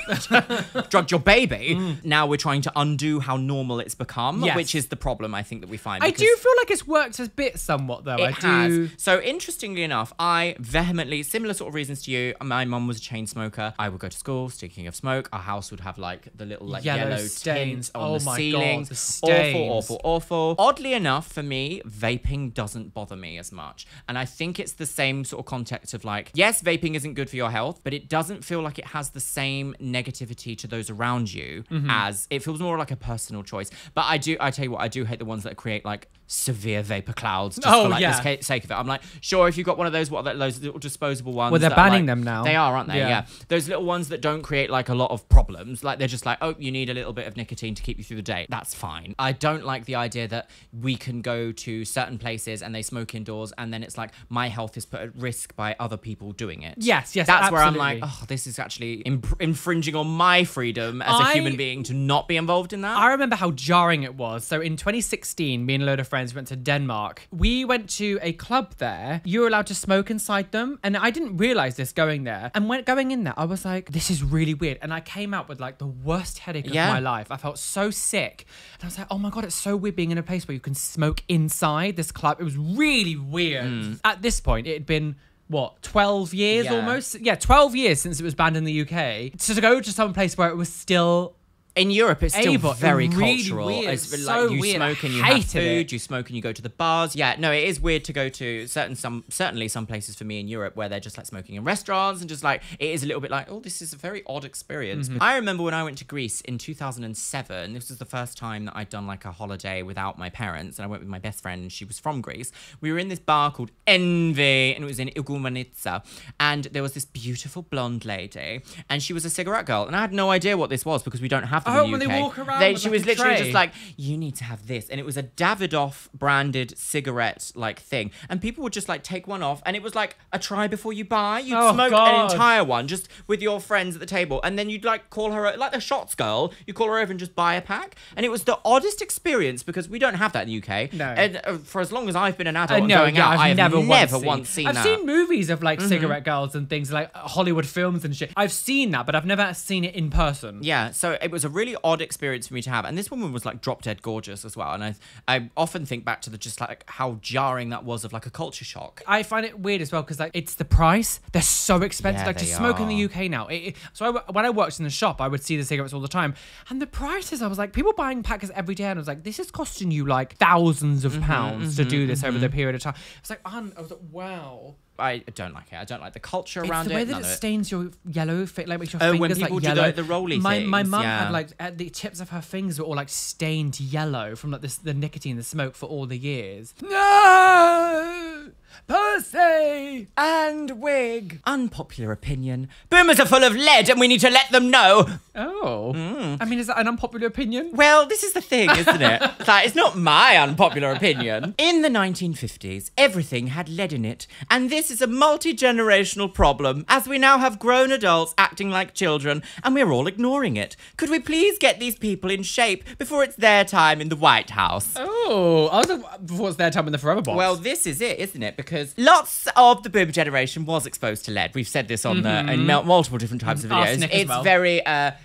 drugged your baby. Now we're trying to undo how normal it's become, Yes. which is the problem I think that we find. I do feel like it's worked a bit somewhat though. It has. So interestingly enough, I vehemently, similar sort of reasons to you. My mum was a chain smoker. I would go to school, speaking of smoke, our house would have like the little like Yellow yellow stains. tints on the Oh my ceilings. God, the stains. Awful. Oddly enough, for me, vaping doesn't bother me as much. And I think it's the same sort of context of like, yes, vaping isn't good for your health, but it doesn't feel like it has the same negativity to those around you as it feels more like a personal choice. But I tell you what, I do hate the ones that create like severe vapor clouds just for like the sake of it. I'm like, sure, if you've got one of those, those little disposable ones. Well, they're that banning like, them now. They are, aren't they? Yeah. Those little ones that don't create like a lot of problems. Like they're just like, oh, you need a little bit of nicotine to keep you through the day. That's fine. I don't like the idea that we can go to certain places and they smoke indoors and then it's like my health is put at risk by other people doing it. Yes, That's absolutely. where I'm like, oh, this is actually infringing on my freedom as a human being to not be involved in that. I remember how jarring it was. So in 2016, me and a load of friends went to Denmark. We went to a club there. You were allowed to smoke inside them. And I didn't realize this going there. And when going in there, I was like, this is really weird. And I came out with like the worst headache of my life. I felt so sick. And I was like, oh my God, it's so weird being in a place where you can smoke inside this club. It was really weird. At this point, it had been what, 12 years almost? Yeah, 12 years since it was banned in the UK. So to go to some place where it was still... In Europe, it's still very really cultural. weird. It's It's like so you weird. smoke and you I have hated food. it. You smoke and you go to the bars. Yeah, no, it is weird to go to certainly some places for me in Europe where they're just like smoking in restaurants and just like it is a little bit like, oh, this is a very odd experience. I remember when I went to Greece in 2007. This was the first time that I'd done like a holiday without my parents, and I went with my best friend and she was from Greece. We were in this bar called Envy and it was in Igoumenitsa, and there was this beautiful blonde lady and she was a cigarette girl, and I had no idea what this was because we don't have them in the when UK. they walk around with, She like, was a literally tray. just like, you need to have this, and it was a Davidoff branded cigarette like thing, and people would just like take one off, and it was like a try before you buy. You'd Oh, smoke God. an entire one just with your friends at the table, and then you'd like call her like the shots girl. You call her over and just buy a pack, and it was the oddest experience because we don't have that in the UK. No. And for as long as I've been an adult and No, going out, I have never seen. once seen I've that. seen movies of like cigarette girls and things like Hollywood films and shit. I've seen that, but I've never seen it in person. Yeah, so it was a really odd experience for me to have, and this woman was like drop dead gorgeous as well. And I often think back to the just like how jarring that was of like a culture shock. I find it weird as well because like it's the price. They're so expensive. Yeah, like to they smoke in the are. UK now. When I worked in the shop, I would see the cigarettes all the time, and the prices. I was like, people buying packets every day, and I was like, this is costing you like thousands of pounds to do this over the period of time. It's like, I was like, wow. I don't like it. I don't like the culture It's around the way it. that none it of it. stains your yellow, like makes your Oh, fingers when like people do yellow. the rolly my things, mum yeah. had like at the tips of her fingers were all like stained yellow from like the nicotine, the smoke for all the years. No, pussy And wig. Unpopular opinion. Boomers are full of lead and we need to let them know. Oh, I mean, is that an unpopular opinion? Well, this is the thing, isn't it? It's not my unpopular opinion. In the 1950s, everything had lead in it. And this is a multi-generational problem, as we now have grown adults acting like children, and we're all ignoring it. Could we please get these people in shape before it's their time in the White House? Oh, I was like, before it's their time in the Forever Box. Well, this is it, isn't it? Because lots of the boomer generation was exposed to lead. We've said this on in multiple different types of videos. Arsenic as It's well. very,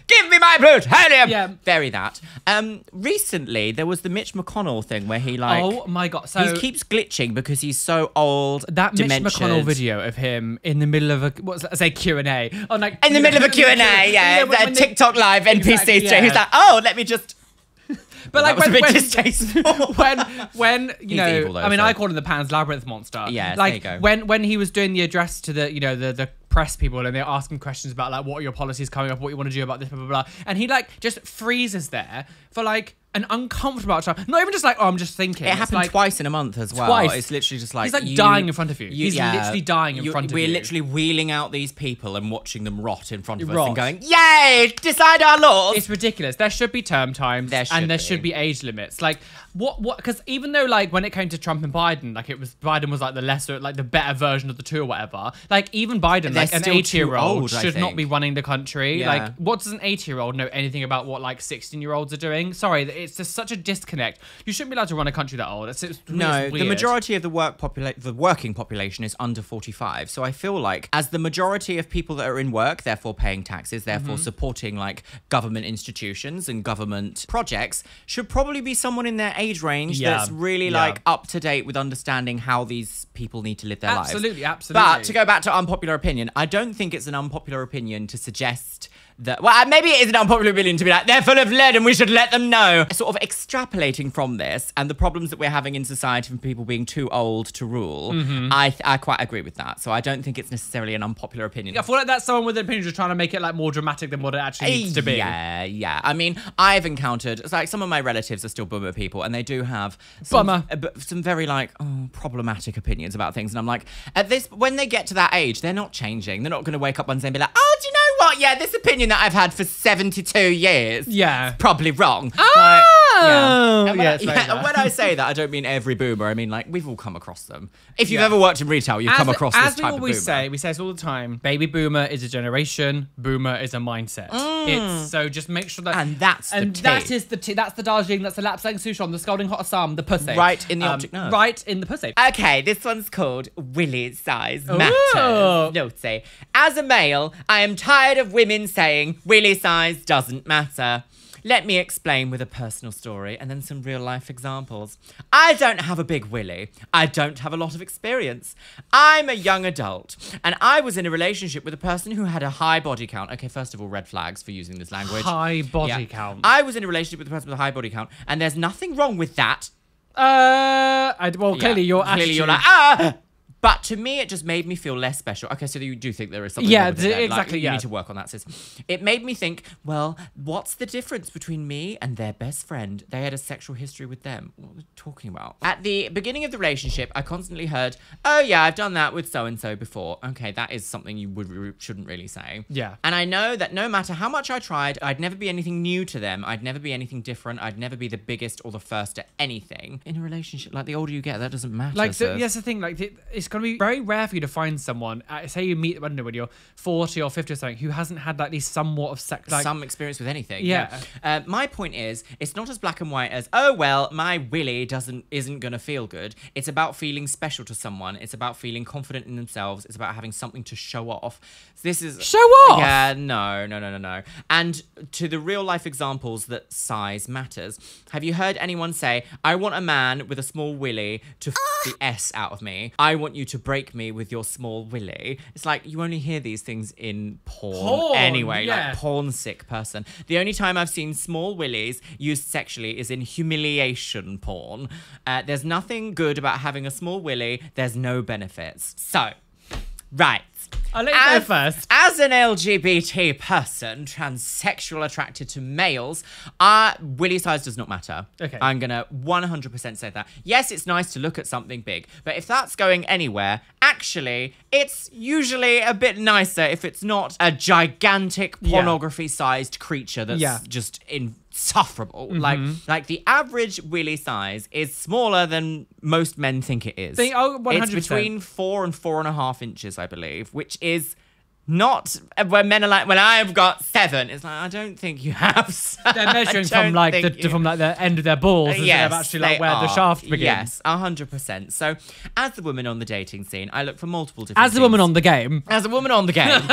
give me my plutonium! Yeah. Very that. Recently, there was the Mitch McConnell thing where he like... oh my God. So he keeps glitching because he's so old, that Mitch demented. McConnell video of him in the middle of a Q&A. Oh, like In the middle of a Q&A, yeah. when they- TikTok live, NPC Exactly, stream. yeah. He's like, oh, let me just... But That like was a bit when distasteful. when you He's know, evil, though, I mean, so- I called him the Pan's Labyrinth monster. Yes, like there you go. when he was doing the address to the the press people and they're asking questions about like what are your policies coming up, what you want to do about this, blah blah blah, and he like just freezes there for like an uncomfortable amount of time. Not even just like, oh, I'm just thinking. It It's happened like, twice in a month as well. Twice. It's literally just like He's like dying in front of you. He's literally dying in front of you. We're literally wheeling out these people and watching them rot in front of us Rot. and going, yay, decide our laws. It's ridiculous. There should be term times There and should be. age limits. Like what? Because even though like when it came to Trump and Biden, like Biden was like the lesser, like the better version of the two or whatever. Like even Biden, They're like an still too 80-year-old old, I should not think. be running the country. Yeah. Like what does an 80-year-old know anything about what like 16-year-olds are doing? Sorry, it's just such a disconnect. You shouldn't be allowed to run a country that old. It's No, the weird. majority of the working population is under 45. So I feel like as the majority of people that are in work, therefore paying taxes, therefore supporting like government institutions and government projects, should probably be someone in their age range Yeah. that's really Yeah. like up to date with understanding how these people need to live their lives. Absolutely. But to go back to unpopular opinion, I don't think it's an unpopular opinion to suggest that, well, maybe it is an unpopular opinion to be like, they're full of lead and we should let them know. Sort of extrapolating from this and the problems that we're having in society from people being too old to rule, I quite agree with that. So I don't think it's necessarily an unpopular opinion. I feel like that's someone with an opinion just trying to make it like more dramatic than what it actually needs to be. Yeah. I mean, I've encountered, it's like some of my relatives are still boomer people and they do have some very like problematic opinions about things. And I'm like, when they get to that age, they're not changing. They're not going to wake up one day and be like, oh, do you know what? Yeah, this opinion that I've had for 72 years. Yeah. It's probably wrong. Oh, And yeah, it's very and when I say that, I don't mean every boomer. I mean, like, we've all come across them. If you've ever worked in retail, you've come across this type of boomer. As we always say, we say this all the time, baby boomer is a generation, boomer is a mindset. So just make sure that... And that's the tea. that is the tea. That's the Darjeeling, that's the lapsang souchong, the scalding hot assam, the pussy. Right in the optic nerve. Right in the pussy. Okay, this one's called Willy Size Ooh. Matters. Note say, as a male, I am tired of women saying willy size doesn't matter. Let me explain with a personal story and then some real life examples. I don't have a big willy. I don't have a lot of experience. I'm a young adult and I was in a relationship with a person who had a high body count. Okay, first of all, red flags for using this language. High body Yeah. count. I was in a relationship with a person with a high body count and there's nothing wrong with that. Clearly your attitude... Clearly you're like, But to me, it just made me feel less special. Okay, so you do think there is something Yeah, wrong with it then. exactly, You yeah. need to work on that, sis. It made me think, well, what's the difference between me and their best friend? They had a sexual history with them. What are we talking about? At the beginning of the relationship, I constantly heard, oh yeah, I've done that with so-and-so before. Okay, that is something you shouldn't really say. Yeah. And I know that no matter how much I tried, I'd never be anything new to them. I'd never be anything different. I'd never be the biggest or the first at anything. In a relationship, like the older you get, that doesn't matter. Like, sis. that's the thing. Like, it's gonna be very rare for you to find someone. Say you meet, I don't know, when you're 40 or 50 or something, who hasn't had like, at least somewhat of sex, like some experience with anything. Yeah. My point is, it's not as black and white as, oh well, my willy isn't gonna feel good. It's about feeling special to someone. It's about feeling confident in themselves. It's about having something to show off. This is show off. Yeah, no. And to the real life examples that size matters. Have you heard anyone say, I want a man with a small willy to the S out of me. I want you to break me with your small willy. It's like you only hear these things in porn anyway, yeah. like porn sick person. The only time I've seen small willies used sexually is in humiliation porn. There's nothing good about having a small willy. There's no benefits. So, right. I'll let you go first. As an LGBT person, transsexual attracted to males, willy size does not matter. Okay. I'm going to 100% say that. Yes, it's nice to look at something big, but if that's going anywhere, actually, it's usually a bit nicer if it's not a gigantic pornography-sized creature that's just insufferable. Like the average willy size is smaller than most men think it is. 100%. It's between 4 and 4.5 inches, I believe, which is not when men are like, well, I've got 7. It's like, I don't think you have. They're measuring from like the end of their balls instead of actually like where the shaft begins. Yes, 100%. So, as the woman on the dating scene, I look for multiple different. As a woman on the game. As a woman on the game.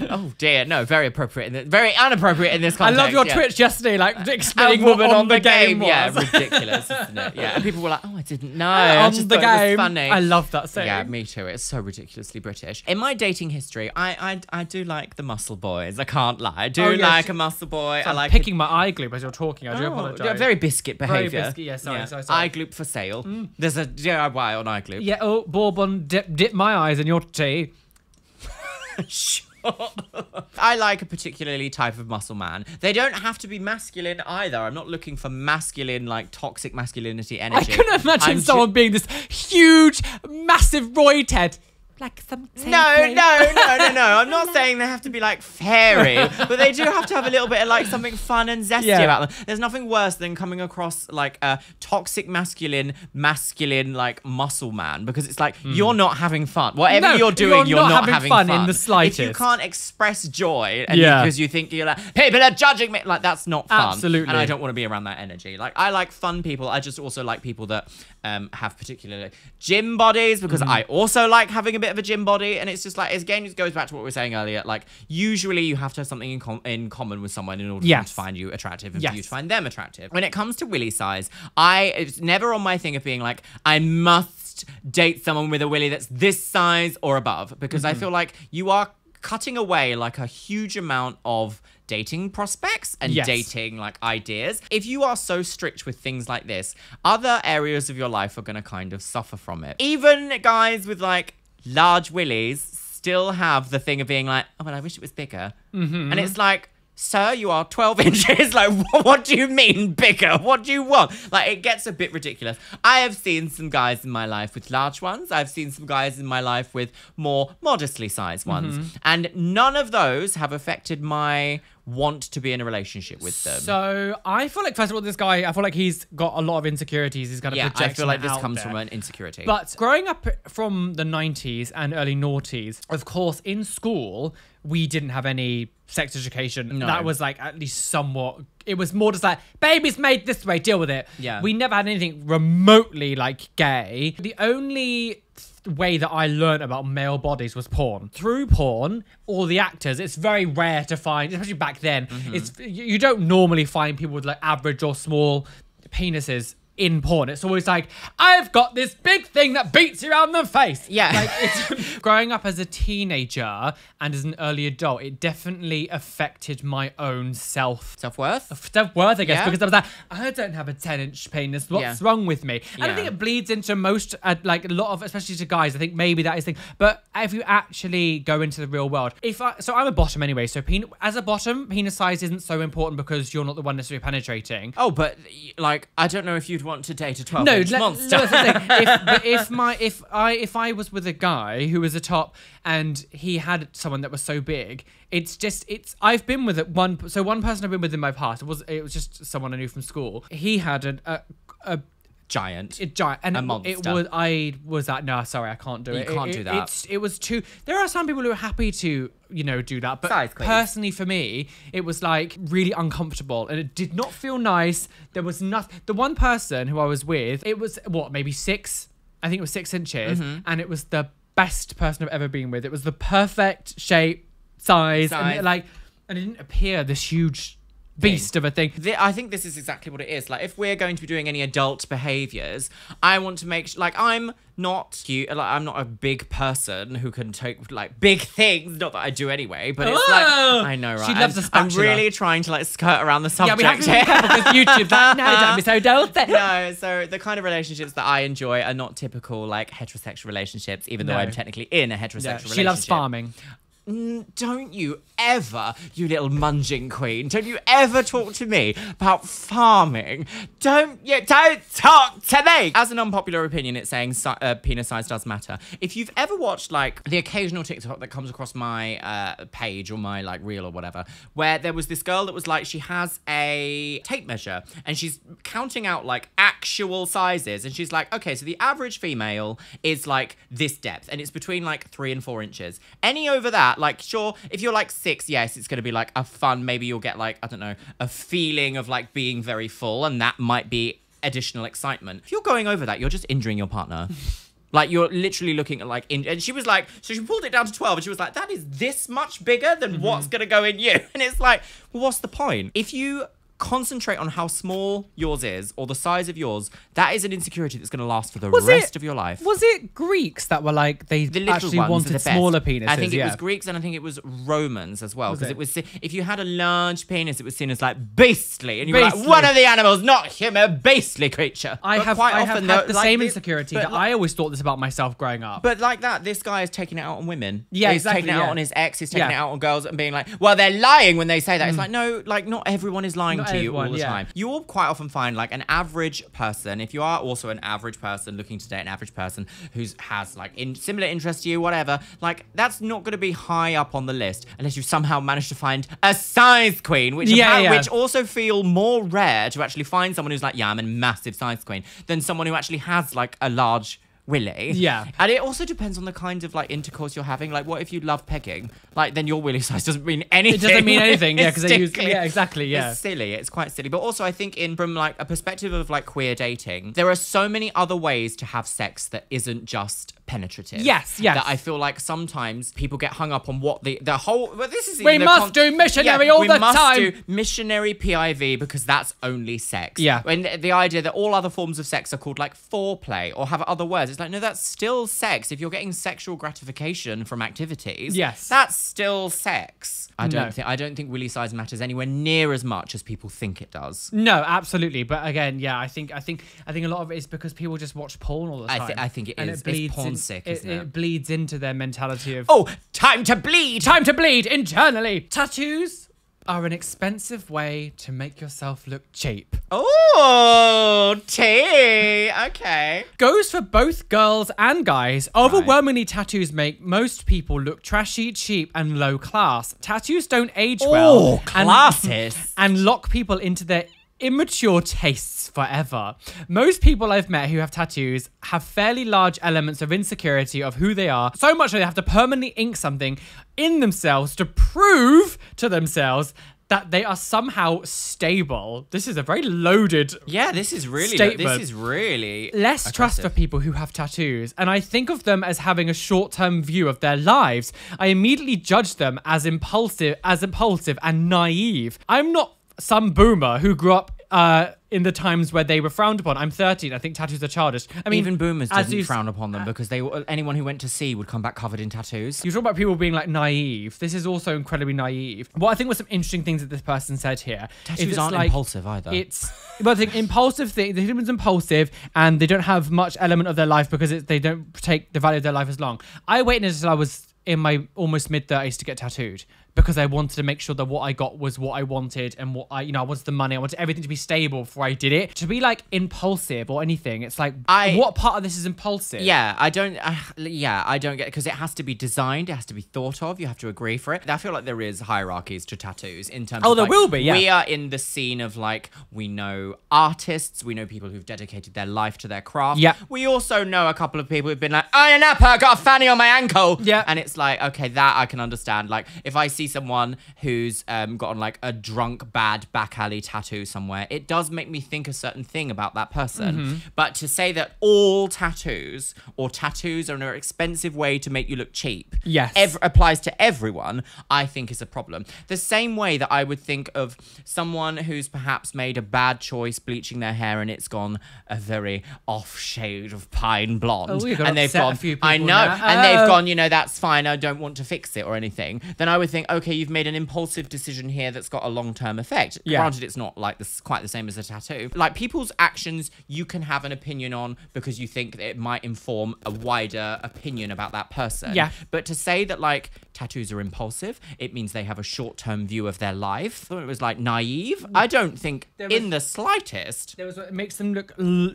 Oh dear, no, very appropriate. Very inappropriate in this context. I love your Twitch yesterday, like explaining a woman what on the game was. Yeah, ridiculous, isn't it? Yeah, and people were like, oh, I didn't know. On I just the thought it was game. funny. I love that saying. Yeah, me too. It's so ridiculously British. In my dating history, I do like the muscle boys. I can't lie. I do like a muscle boy. So I like picking my eye glue as you're talking. I do apologise. Yeah, very biscuit behaviour. Very biscuit, yeah, sorry. Eye gloop for sale. There's a DIY on eye gloop. Yeah, oh, Bourbon, dip my eyes in your tea. I like a particularly type of muscle man. They don't have to be masculine either. I'm not looking for masculine, like toxic masculinity I energy. couldn't imagine I'm someone being this huge, massive roid head. Like some No. I'm not saying they have to be like fairy, but they do have to have a little bit of like something fun and zesty about them. There's nothing worse than coming across like a toxic masculine like muscle man, because it's like you're not having fun. Whatever you're doing, you're not having fun in the slightest. If you can't express joy because you think you're like, people are judging me, like that's not fun. Absolutely. And I don't want to be around that energy. Like I like fun people. I just also like people that have particularly gym bodies, because I also like having a bit of a gym body. And it's just like, again, it goes back to what we were saying earlier. Like usually you have to have something in common with someone in order for them to find you attractive and for you to find them attractive. When it comes to willy size, it's never on my thing of being like, I must date someone with a willy that's this size or above, because I feel like you are cutting away like a huge amount of dating prospects and dating like ideas. If you are so strict with things like this, other areas of your life are going to kind of suffer from it. Even guys with like large willies still have the thing of being like, oh, well, I wish it was bigger. And it's like, sir, you are 12 inches. Like, what do you mean bigger? What do you want? Like, it gets a bit ridiculous. I have seen some guys in my life with large ones. I've seen some guys in my life with more modestly sized ones. And none of those have affected my want to be in a relationship with them. So I feel like, first of all, this guy, I feel like he's got a lot of insecurities. He's going to project. I feel like this out comes there. from an insecurity. But growing up from the 90s and early noughties, of course, in school, we didn't have any sex education. No. That was like at least somewhat. It was more just like, baby's made this way, deal with it. Yeah. We never had anything remotely like gay. The only way that I learned about male bodies was porn. Through porn, or the actors, it's very rare to find, especially back then, it's you don't normally find people with like average or small penises in porn. It's always like, I've got this big thing that beats you around the face. Yeah. Like, it's growing up as a teenager and as an early adult, it definitely affected my own self-worth, I guess, because I was like, I don't have a 10-inch penis. What's wrong with me? And I think it bleeds into most, like a lot of, especially to guys, I think maybe that is the thing. But if you actually go into the real world, so I'm a bottom anyway, so as a bottom, penis size isn't so important because you're not the one necessarily penetrating. Oh, but like, I don't know if you'd want to date a 12-inch monster. No, that's the thing. If I was with a guy who was a top and he had someone that was so big, I've been with one person I've been with in my past. It was just someone I knew from school. He had a giant, and a monster. No, sorry, I can't do it. You can't do that. It was too. There are some people who are happy to, do that, but size, please. Personally for me, it was like really uncomfortable, and it did not feel nice. There was nothing. The one person who I was with, it was maybe 6. I think it was 6 inches, and it was the best person I've ever been with. It was the perfect shape, size. And it didn't appear this huge beast of a thing. I think this is exactly what it is. Like, if we're going to be doing any adult behaviors, I want to make like, I'm not cute, like I'm not a big person who can take like big things, not that I do anyway, but it's like, I know, right? She loves a spatula. I'm really trying to like skirt around the subject. Yeah, we have to be careful because YouTube's like, no, don't be so adult. No, so the kind of relationships that I enjoy are not typical like heterosexual relationships, even though I'm technically in a heterosexual relationship. She loves farming. Don't you ever, you little munging queen, don't you ever talk to me about farming. Don't talk to me. As an unpopular opinion, it's saying penis size does matter. If you've ever watched like the occasional TikTok that comes across my page or my like reel or whatever, where there was this girl that was like, she has a tape measure and she's counting out like actual sizes, and she's like, okay, so the average female is like this depth, and it's between like 3 and 4 inches. Any over that, like, sure, if you're like 6, yes, it's going to be like a fun, maybe you'll get like, I don't know, a feeling of like being very full, and that might be additional excitement. If you're going over that, you're just injuring your partner. Like, you're literally looking at like, and she was like, so she pulled it down to 12 and she was like, that is this much bigger than what's going to go in you. And it's like, well, what's the point? If you concentrate on how small yours is or the size of yours, that is an insecurity that's going to last for the Was rest it- of your life. Was it Greeks that were like, they The little actually ones are wanted the best. smaller penises? I think it yeah. was Greeks and I think it was Romans as well. Because it? it was, if you had a large penis, it was seen as like beastly. And you were Beastly. like, one of the animals, not him, a beastly creature. I But have quite had often, the like, same this- insecurity but that like- I always thought this about myself growing up. But like that, this guy is taking it out on women. Yeah, he's exactly, taking it out yeah. on his ex. He's taking Yeah. it out on girls and being like, well, they're lying when they say that. It's like, no, like not everyone is lying Not to you all everyone, the yeah. time. You will quite often find like an average person, if you are also an average person looking to date an average person who has like similar interests to you, whatever, like that's not going to be high up on the list unless you somehow manage to find a size queen, which which also feel more rare to actually find someone who's like, yeah, I'm a massive size queen, than someone who actually has like a large willy. Yeah. And it also depends on the kind of like intercourse you're having. Like, what if you love pegging? Like, then your willy size doesn't mean anything. It doesn't mean anything, yeah, because they use, Realistically. yeah, exactly, yeah. It's silly. It's quite silly. But also, I think from like a perspective of like queer dating, there are so many other ways to have sex that isn't just penetrative. Yes, yes. That I feel like sometimes people get hung up on what the whole. Well, this is We even the must do missionary all we the must time. do missionary PIV because that's only sex. Yeah. And the idea that all other forms of sex are called like foreplay or have other words. It's like, no, that's still sex. If you're getting sexual gratification from activities, Yes. that's still sex. I No. don't think willy size matters anywhere near as much as people think it does. No, absolutely. But again, yeah, I think a lot of it is because people just watch porn all the time. I think it And is. bleeds It's porn in- sick, isn't it? It bleeds into their mentality of Oh, time to bleed. time to bleed internally. Tattoos are an expensive way to make yourself look cheap. Oh, tea. Okay. Goes for both girls and guys. Overwhelmingly, tattoos make most people look trashy, cheap, and low class. Tattoos don't age well. Oh, classes. And lock people into their immature tastes forever. Most people I've met who have tattoos have fairly large elements of insecurity of who they are, so much that they have to permanently ink something in themselves to prove to themselves that they are somehow stable. This is a very loaded Yeah, this is really Statement. aggressive. less trust for people who have tattoos, and I think of them as having a short-term view of their lives. I immediately judge them as impulsive and naive. I'm not some boomer who grew up in the times where they were frowned upon. I'm 13. I think tattoos are childish. I mean, Even boomers as didn't you- frown upon them because anyone who went to sea would come back covered in tattoos. You talk about people being like naive. This is also incredibly naive. What I think was some interesting things that this person said here. is Tattoos it's aren't like- impulsive either. It's well, the impulsive thing. The human's impulsive, and they don't have much element of their life because they don't take the value of their life as long. I waited until I was in my almost mid-30s to get tattooed because I wanted to make sure that what I got was what I wanted, and what I wanted the money. I wanted everything to be stable before I did it. To be like impulsive or anything, it's like, what part of this is impulsive? Yeah, I don't get, because it has to be designed, it has to be thought of, you have to agree for it. I feel like there is hierarchies to tattoos in terms of there like, will be, yeah. We are in the scene of like, we know artists, we know people who've dedicated their life to their craft. Yeah. We also know a couple of people who've been like, iron apple, I got a fanny on my ankle. Yeah. And it's like, okay, that I can understand. Like, if I see someone who's got on like a drunk, bad back alley tattoo somewhere, it does make me think a certain thing about that person. Mm-hmm. But to say that all tattoos or tattoos are an expensive way to make you look cheap, Yes. applies to everyone, I think is a problem. The same way that I would think of someone who's perhaps made a bad choice bleaching their hair and it's gone a very off shade of pine blonde. Oh, you're gonna and they've upset gone, a few people I know, now. and they've gone, that's fine, I don't want to fix it or anything. Then I would think, okay, you've made an impulsive decision here that's got a long-term effect. Yeah. Granted, it's not like this, quite the same as a tattoo. Like, people's actions, you can have an opinion on because you think that it might inform a wider opinion about that person. Yeah. But to say that, like, tattoos are impulsive, it means they have a short-term view of their life. I thought it was, like, naive. I don't think in the slightest. There was it makes them look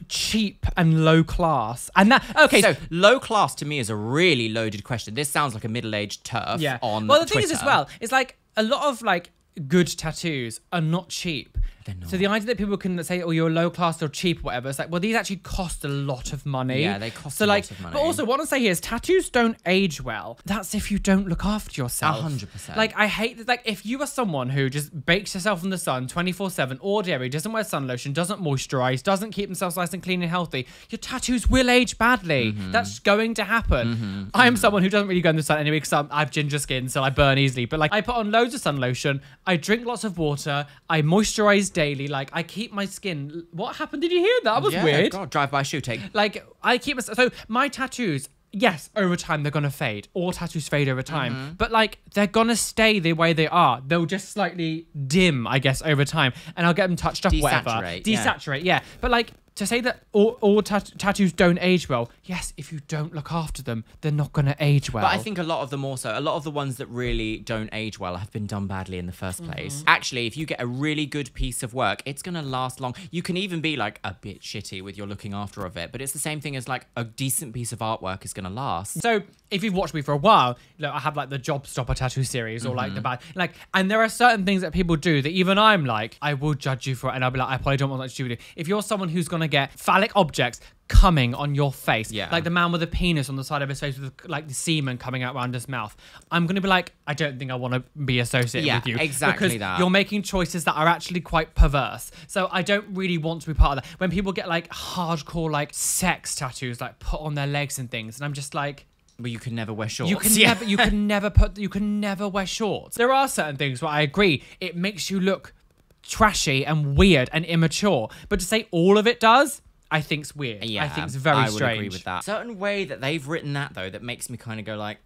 cheap and low class, and that So, low class to me is a really loaded question. This sounds like a middle-aged turf on Well, the thing Twitter. is as well, it's like a lot of like good tattoos are not cheap. They're not. So the idea that people can say, "Oh, you're low class or cheap, or whatever," it's like, well, these actually cost a lot of money. Yeah, they cost so a like, lot of money. But also, what I want to say here is, tattoos don't age well. That's if you don't look after yourself. 100%. Like, I hate that. Like, if you are someone who just bakes herself in the sun 24/7, ordinary, doesn't wear sun lotion, doesn't moisturize, doesn't keep themselves nice and clean and healthy, your tattoos will age badly. Mm-hmm. That's going to happen. I am someone who doesn't really go in the sun anyway because I have ginger skin, so I burn easily. But like, I put on loads of sun lotion. I drink lots of water. I moisturize daily. Like, I keep my skin. What happened? Did you hear that? That was weird. God, drive-by shooting. Like, I keep so my tattoos. Yes, over time they're gonna fade. All tattoos fade over time, but like they're gonna stay the way they are. They'll just slightly dim, I guess, over time, and I'll get them touched up, whatever. Desaturate, yeah. But like to say that all tattoos don't age well. Yes, if you don't look after them, they're not gonna age well. But I think a lot of them also, a lot of the ones that really don't age well have been done badly in the first place. Actually, if you get a really good piece of work, it's gonna last long. You can even be like a bit shitty with your looking after of it, but it's the same thing as like a decent piece of artwork is gonna last. So if you've watched me for a while, like, I have like the Job Stopper tattoo series or like the bad, like, and there are certain things that people do that even I'm like, I will judge you for it, and I'll be like, I probably don't want that to do with you. If you're someone who's gonna get phallic objects coming on your face, like the man with a penis on the side of his face with like the semen coming out around his mouth, I'm gonna be like, I don't think I want to be associated with you. Exactly, because that you're making choices that are actually quite perverse. So I don't really want to be part of that. When people get like hardcore like sex tattoos like put on their legs and things, and I'm just like, but you can never wear shorts. you can never wear shorts. There are certain things where I agree it makes you look trashy and weird and immature, but to say all of it does, I think's weird. Yeah, I think it's very strange. I would agree with that. Certain way that they've written that though, that makes me kind of go like,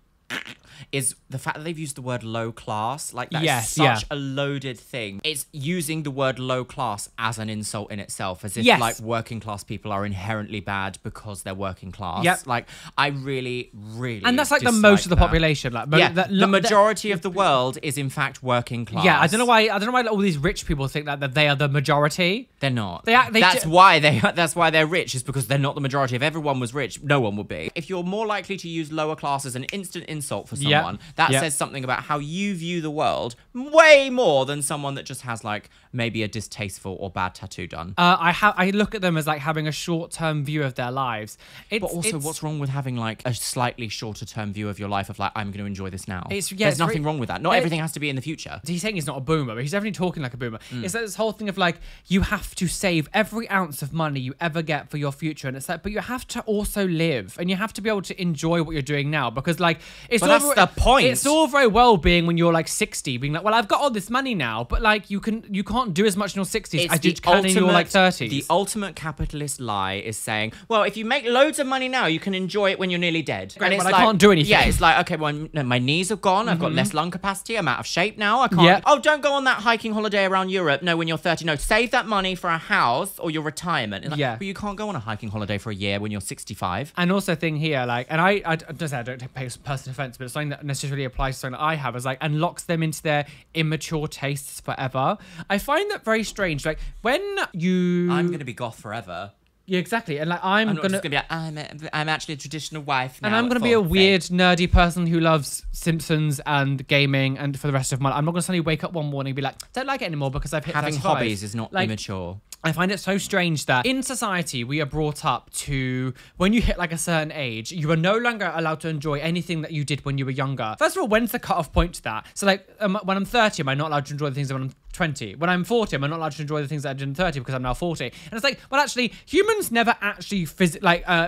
is the fact that they've used the word low class. Like, that's such a loaded thing. It's using the word low class as an insult in itself, as if like working class people are inherently bad because they're working class. Like, I really, really, and that's like the most of the population. Like, the majority of the world is in fact working class. Yeah, I don't know why all these rich people think that they are the majority. They're not. That's why they're rich, is because they're not the majority. If everyone was rich, no one would be. If you're more likely to use lower class as an instant insult for someone, that says something about how you view the world way more than someone that just has like maybe a distasteful or bad tattoo done. I look at them as like having a short-term view of their lives. But also, what's wrong with having like a slightly shorter-term view of your life of like, I'm going to enjoy this now? There's nothing wrong with that. Not everything has to be in the future. He's saying he's not a boomer, but he's definitely talking like a boomer. It's like this whole thing of like, you have to save every ounce of money you ever get for your future, and it's like, but you have to also live, and you have to be able to enjoy what you're doing now, because like, that's the point. It's all very well being when you're like 60, being like, well, I've got all this money now, but like you can't do as much in your 60s as you can in your like 30s. The ultimate capitalist lie is saying, well, if you make loads of money now, you can enjoy it when you're nearly dead. Great, and it's I can't do anything. Yeah, it's like, okay, well, no, my knees have gone. I've got less lung capacity. I'm out of shape now. I can't. Oh, don't go on that hiking holiday around Europe. No, when you're 30. No, save that money for a house or your retirement. Like, but you can't go on a hiking holiday for a year when you're 65. And also thing here, like, and I don't take personal offense, but it's something that necessarily applies to something that I have, is like, unlocks them into their immature tastes forever. I find that very strange. Like, when I'm gonna be goth forever. Yeah, exactly. And like, I'm not just gonna be like, I'm actually a traditional wife now. And I'm gonna be a weird, nerdy person who loves Simpsons and gaming, and for the rest of my life, I'm not gonna suddenly wake up one morning and be like, don't like it anymore because I've hit having 35. hobbies is not like, immature. I find it so strange that in society we are brought up to, when you hit like a certain age, you are no longer allowed to enjoy anything that you did when you were younger. First of all, when's the cutoff point to that? So like, when I'm 30, am I not allowed to enjoy the things that when I'm 20? When I'm 40, am I not allowed to enjoy the things that I did in 30 because I'm now 40? And it's like, well, actually, humans never actually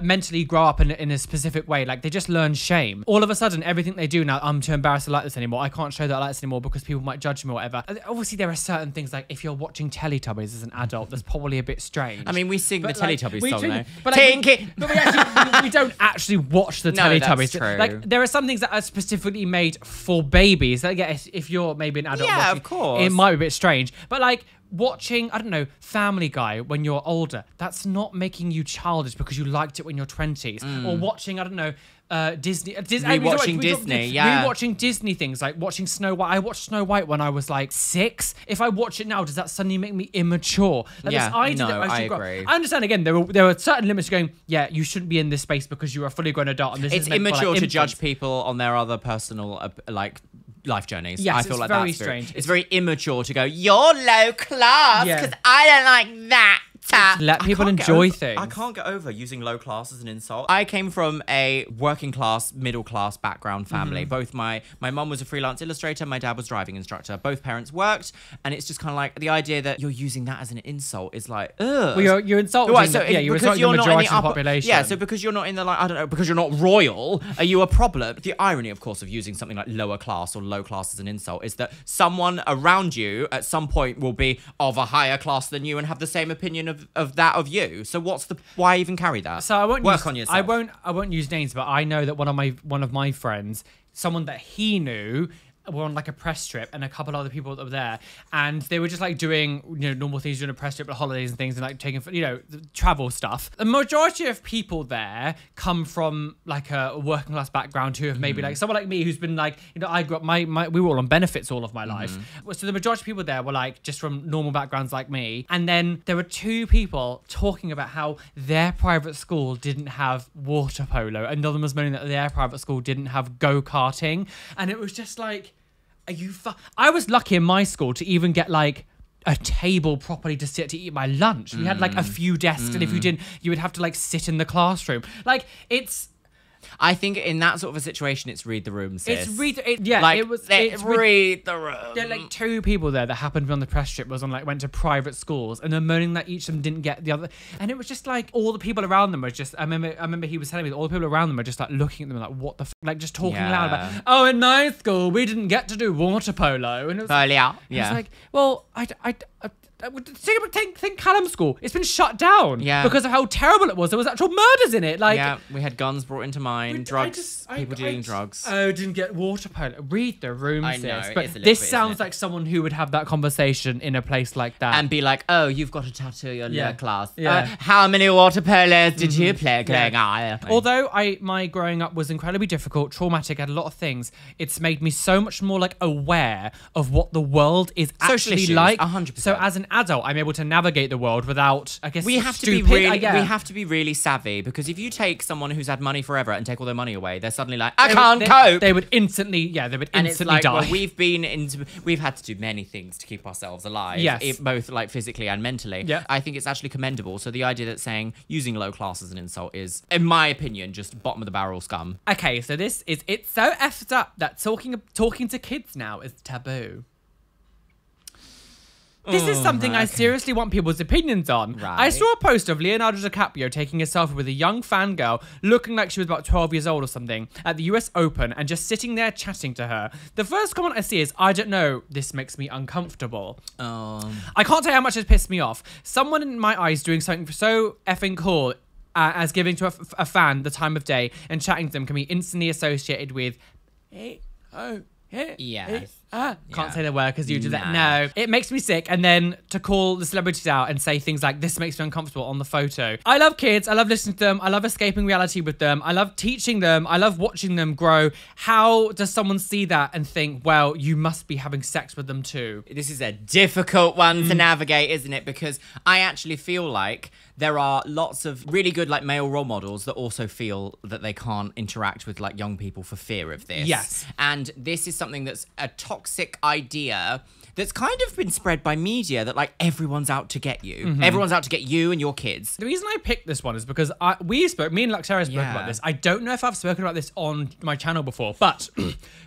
mentally grow up in a specific way. Like, they just learn shame. All of a sudden, everything they do now, I'm too embarrassed to like this anymore. I can't show that I like this anymore because people might judge me or whatever. Obviously, there are certain things, like if you're watching Teletubbies as an adult, that's probably a bit strange. I mean, we sing the Teletubbies song though. But we don't actually watch the Teletubbies. That's true. Like, there are some things that are specifically made for babies. Like, if you're maybe an adult, yeah, of course, it might be a bit strange. But like, watching, I don't know, Family Guy when you're older, that's not making you childish because you liked it when you're 20s. Or watching, I don't know, Disney. Rewatching Disney, yeah. Rewatching Disney things, like watching Snow White. I watched Snow White when I was like 6. If I watch it now, does that suddenly make me immature? Like, I agree. I understand, again, there are certain limits going, yeah, you shouldn't be in this space because you're a fully grown adult. And this it's is immature for, to judge people on their other personal, life journeys. Yes, I feel like very that's strange. It's very immature to go, you're low class because I don't like that. Let I people can't get enjoy over- things. I can't get over using low class as an insult. I came from a working class, middle class background family. Both my mum was a freelance illustrator, my dad was driving instructor. Both parents worked, and it's just kind of like the idea that you're using that as an insult is like, ugh. Well, you're insulting. Right, so yeah, you're because insulting you're the not in majority the of the upper population. Yeah, so because you're not in the like, I don't know, because you're not royal, are you a problem? The irony, of course, of using something like lower class or low class as an insult is that someone around you at some point will be of a higher class than you and have the same opinion of that of you. So why even carry that? So I won't work use, on yourself. I won't use names, but I know that one of my friends, someone that he knew, were on like a press trip, and a couple other people that were there, and they were just like doing normal things, doing a press trip, holidays and things, and like taking travel stuff. The majority of people there come from like a working class background who have maybe like someone like me who's been like I grew up we were all on benefits all of my life, so the majority of people there were like just from normal backgrounds like me. And then there were two people talking about how their private school didn't have water polo, and another was moaning that their private school didn't have go-karting, and it was just like, I was lucky in my school to even get like a table properly to sit to eat my lunch. We had like a few desks, and if you didn't, you would have to like sit in the classroom. Like I think in that sort of a situation, it's read the room, sis. read the room. There like two people there that happened to be on the press trip went to private schools, and they're moaning that each of them didn't get the other, and it was just like all the people around them were just. I remember he was telling me that all the people around them were just like looking at them like, what the like just talking loud about. Oh, in my school we didn't get to do water polo, and it was It's like, well, think Callum School. It's been shut down because of how terrible it was. There was actual murders in it. Like, we had guns brought into mine, drugs, people doing drugs. Oh, didn't get water polo. Read the room, I sis. know, But this sounds like someone who would have that conversation in a place like that. And be like, oh, you've got a tattoo, you're low class. Yeah. How many water polos did you play going on? Although my growing up was incredibly difficult, traumatic, had a lot of things, it's made me so much more like aware of what the world is Social actually issues, like. 100%. So as an adult, I'm able to navigate the world without, I guess, we have to be really savvy, because if you take someone who's had money forever and take all their money away, they're suddenly like, I can't cope. They would instantly, and it's like, die. Well, we've had to do many things to keep ourselves alive, both like physically and mentally. Yeah. I think it's actually commendable. So the idea that saying using low class as an insult is, in my opinion, just bottom of the barrel scum. Okay, so it's so effed up that talking to kids now is taboo. This is something I seriously want people's opinions on. Right. I saw a post of Leonardo DiCaprio taking a selfie with a young fangirl looking like she was about 12 years old or something at the US Open, and just sitting there chatting to her. The first comment I see is, I don't know, this makes me uncomfortable. I can't tell you how much it's pissed me off. Someone in my eyes doing something so effing cool as giving to a fan the time of day and chatting to them can be instantly associated with, can't say the word because you do that. No, it makes me sick. And then to call the celebrities out and say things like, this makes me uncomfortable on the photo. I love kids. I love listening to them. I love escaping reality with them. I love teaching them. I love watching them grow. How does someone see that and think, well, you must be having sex with them too? This is a difficult one to navigate, isn't it? Because I actually feel like there are lots of really good like male role models that also feel that they can't interact with like young people for fear of this. Yes. And this is something that's a toxic idea that's kind of been spread by media, that like everyone's out to get you. Everyone's out to get you and your kids. The reason I picked this one is because me and Luxera spoke about this. I don't know if I've spoken about this on my channel before, but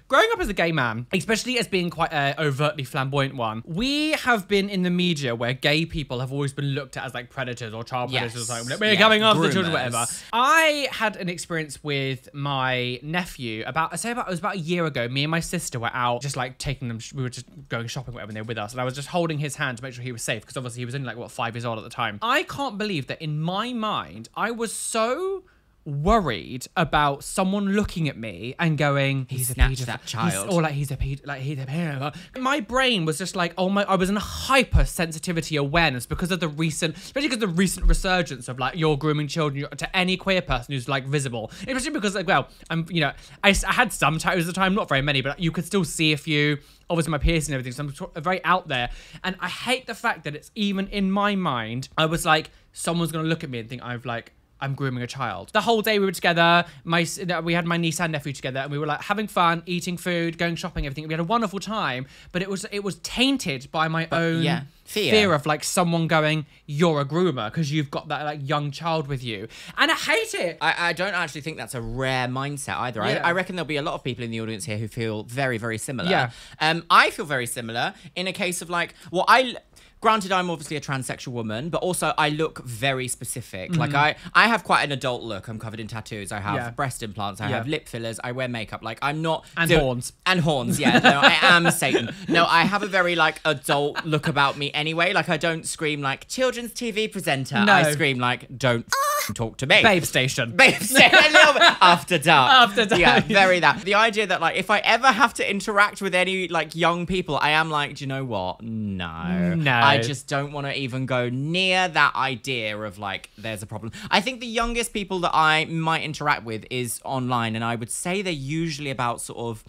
growing up as a gay man, especially as being quite an overtly flamboyant one, we have been in the media where gay people have always been looked at as like predators or child predators or something. We're coming after the children, whatever. I had an experience with my nephew it was about a year ago. Me and my sister were out just like taking them, we were just going shopping, whatever, and they were with us, and I was just holding his hand to make sure he was safe, because obviously he was only like 5 years old at the time. I can't believe that in my mind I was so worried about someone looking at me and going, he's a pedophile, that child, or like he's a pedophile. My brain was just like, I was in a hyper sensitivity awareness because of the recent resurgence of like you're grooming children to any queer person who's like visible, especially because like, well, I had some tattoos at the time, not very many, but you could still see a few. Obviously my piercing and everything, so I'm very out there. And I hate the fact that it's even in my mind, I was like, someone's gonna look at me and think I'm grooming a child. The whole day we were together, we had my niece and nephew together, and we were like having fun, eating food, going shopping, everything. We had a wonderful time, but it was tainted by my own Fear. of like someone going, you're a groomer because you've got that like young child with you. And I hate it. I don't actually think that's a rare mindset either. Yeah. I reckon there'll be a lot of people in the audience here who feel very, very similar. Yeah. I feel very similar in a case of like, granted, I'm obviously a transsexual woman, but also I look very specific. Like I have quite an adult look. I'm covered in tattoos. I have Yeah. breast implants. I Yeah. have lip fillers. I wear makeup. Like I'm not And horns. And horns. Yeah, no, I am Satan. No, I have a very like adult look about me anyway. Like I don't scream like children's TV presenter. No. I scream like don't talk to me. Babe station. Babe, say a little bit after dark. After dark. Yeah, very that. The idea that like if I ever have to interact with any like young people, I am like, do you know what? No. No. I just don't want to even go near that idea of like there's a problem. I think the youngest people that I might interact with is online, and I would say they're usually about sort of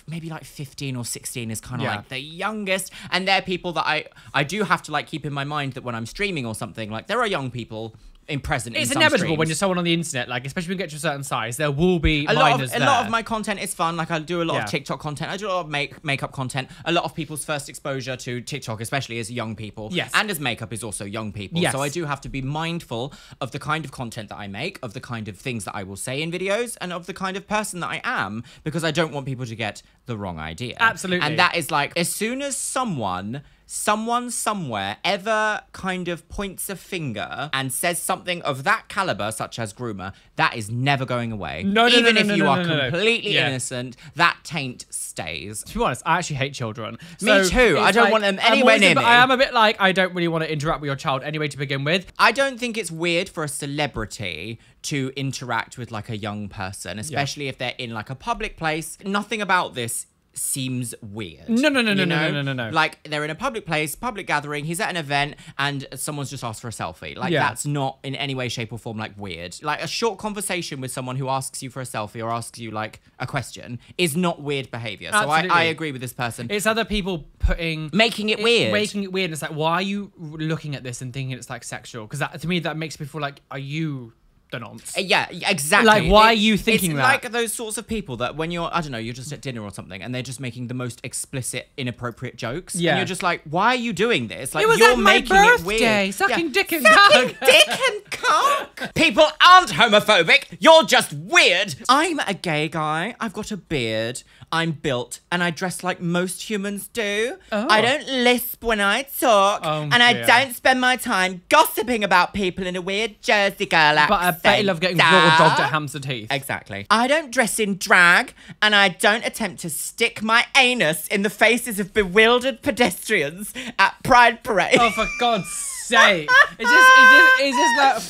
maybe like 15 or 16 is kind of Yeah. like the youngest, and they're people that I do have to like keep in my mind that when I'm streaming or something, like there are young people present in It's some inevitable when streams. you're someone on the internet, like especially when you get to a certain size, there will be A minors lot there. of my content is fun. Like I do a lot Yeah. of TikTok content. I do a lot of makeup content. A lot of people's first exposure to TikTok, especially as young people, Yes. and as makeup, is also young people. Yes. So I do have to be mindful of the kind of content that I make, of the kind of things that I will say in videos, and of the kind of person that I am, because I don't want people to get the wrong idea. Absolutely. And that is like, as soon as someone somewhere ever kind of points a finger and says something of that caliber, such as groomer, that is never going away. No, no, Even no, if no, you no, are no, no, no. completely Yeah. innocent, that taint stays. To be honest, I actually hate children. Me So too. I it's don't want them anywhere near me. I am a bit like, I don't really want to interact with your child anyway to begin with. I don't think it's weird for a celebrity to interact with like a young person, especially if they're in like a public place. Nothing about this seems weird. No, no, no, you no, no, know? no, no, no, no. Like they're in a public place, public gathering, he's at an event and someone's just asked for a selfie. Like Yeah. that's not in any way, shape or form like weird. Like a short conversation with someone who asks you for a selfie or asks you like a question is not weird behavior. So I Absolutely. agree with this person. It's other people putting... Making it weird. Making it weird. It's like, why are you looking at this and thinking it's like sexual? Because that, to me, that makes me feel like, are you the nonce? Yeah, exactly. Like, why are you thinking it's that? like those sorts of people that when you're, I don't know, you're just at dinner or something and they're just making the most explicit, inappropriate jokes. Yeah. And you're just like, why are you doing this? Like, It was you're at my making it birthday, weird. sucking dick and Sucking cock. dick and cock. People aren't homophobic. You're just weird. I'm a gay guy. I've got a beard. I'm built and I dress like most humans do. Oh. I don't lisp when I talk. Oh, and I dear. don't spend my time gossiping about people in a weird Jersey girl accent. But I bet you love getting raw dogged at Hampstead Heath. Exactly. I don't dress in drag, and I don't attempt to stick my anus in the faces of bewildered pedestrians at Pride Parade. Oh, for God's sake.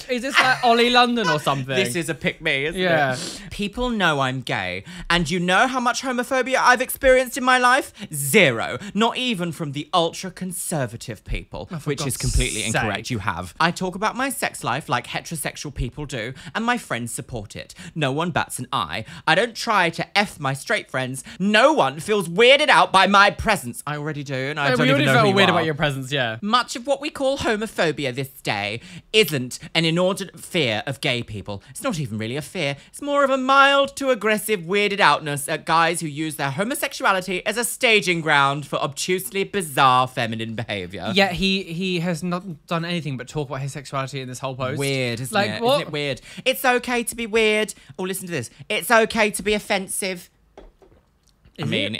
Is this like Ollie London or something? This is a pick me, isn't Yeah. it? People know I'm gay, and you know how much homophobia I've experienced in my life? Zero. Not even from the ultra-conservative people, which is God's completely sake. incorrect. You have. I talk about my sex life like heterosexual people do, and my friends support it. No one bats an eye. I don't try to F my straight friends. No one feels weirded out by my presence. I already do, and I don't we even already know who felt you weird are. about your presence, yeah. Much of what we call homophobia this day isn't an inordinate fear of gay people. It's not even really a fear. It's more of a mild to aggressive weirded outness at guys who use their homosexuality as a staging ground for obtusely bizarre feminine behavior. Yet he has not done anything but talk about his sexuality in this whole post. Weird, isn't Like, it? what? Isn't it weird? It's okay to be weird. Oh, listen to this. It's okay to be offensive. I mean,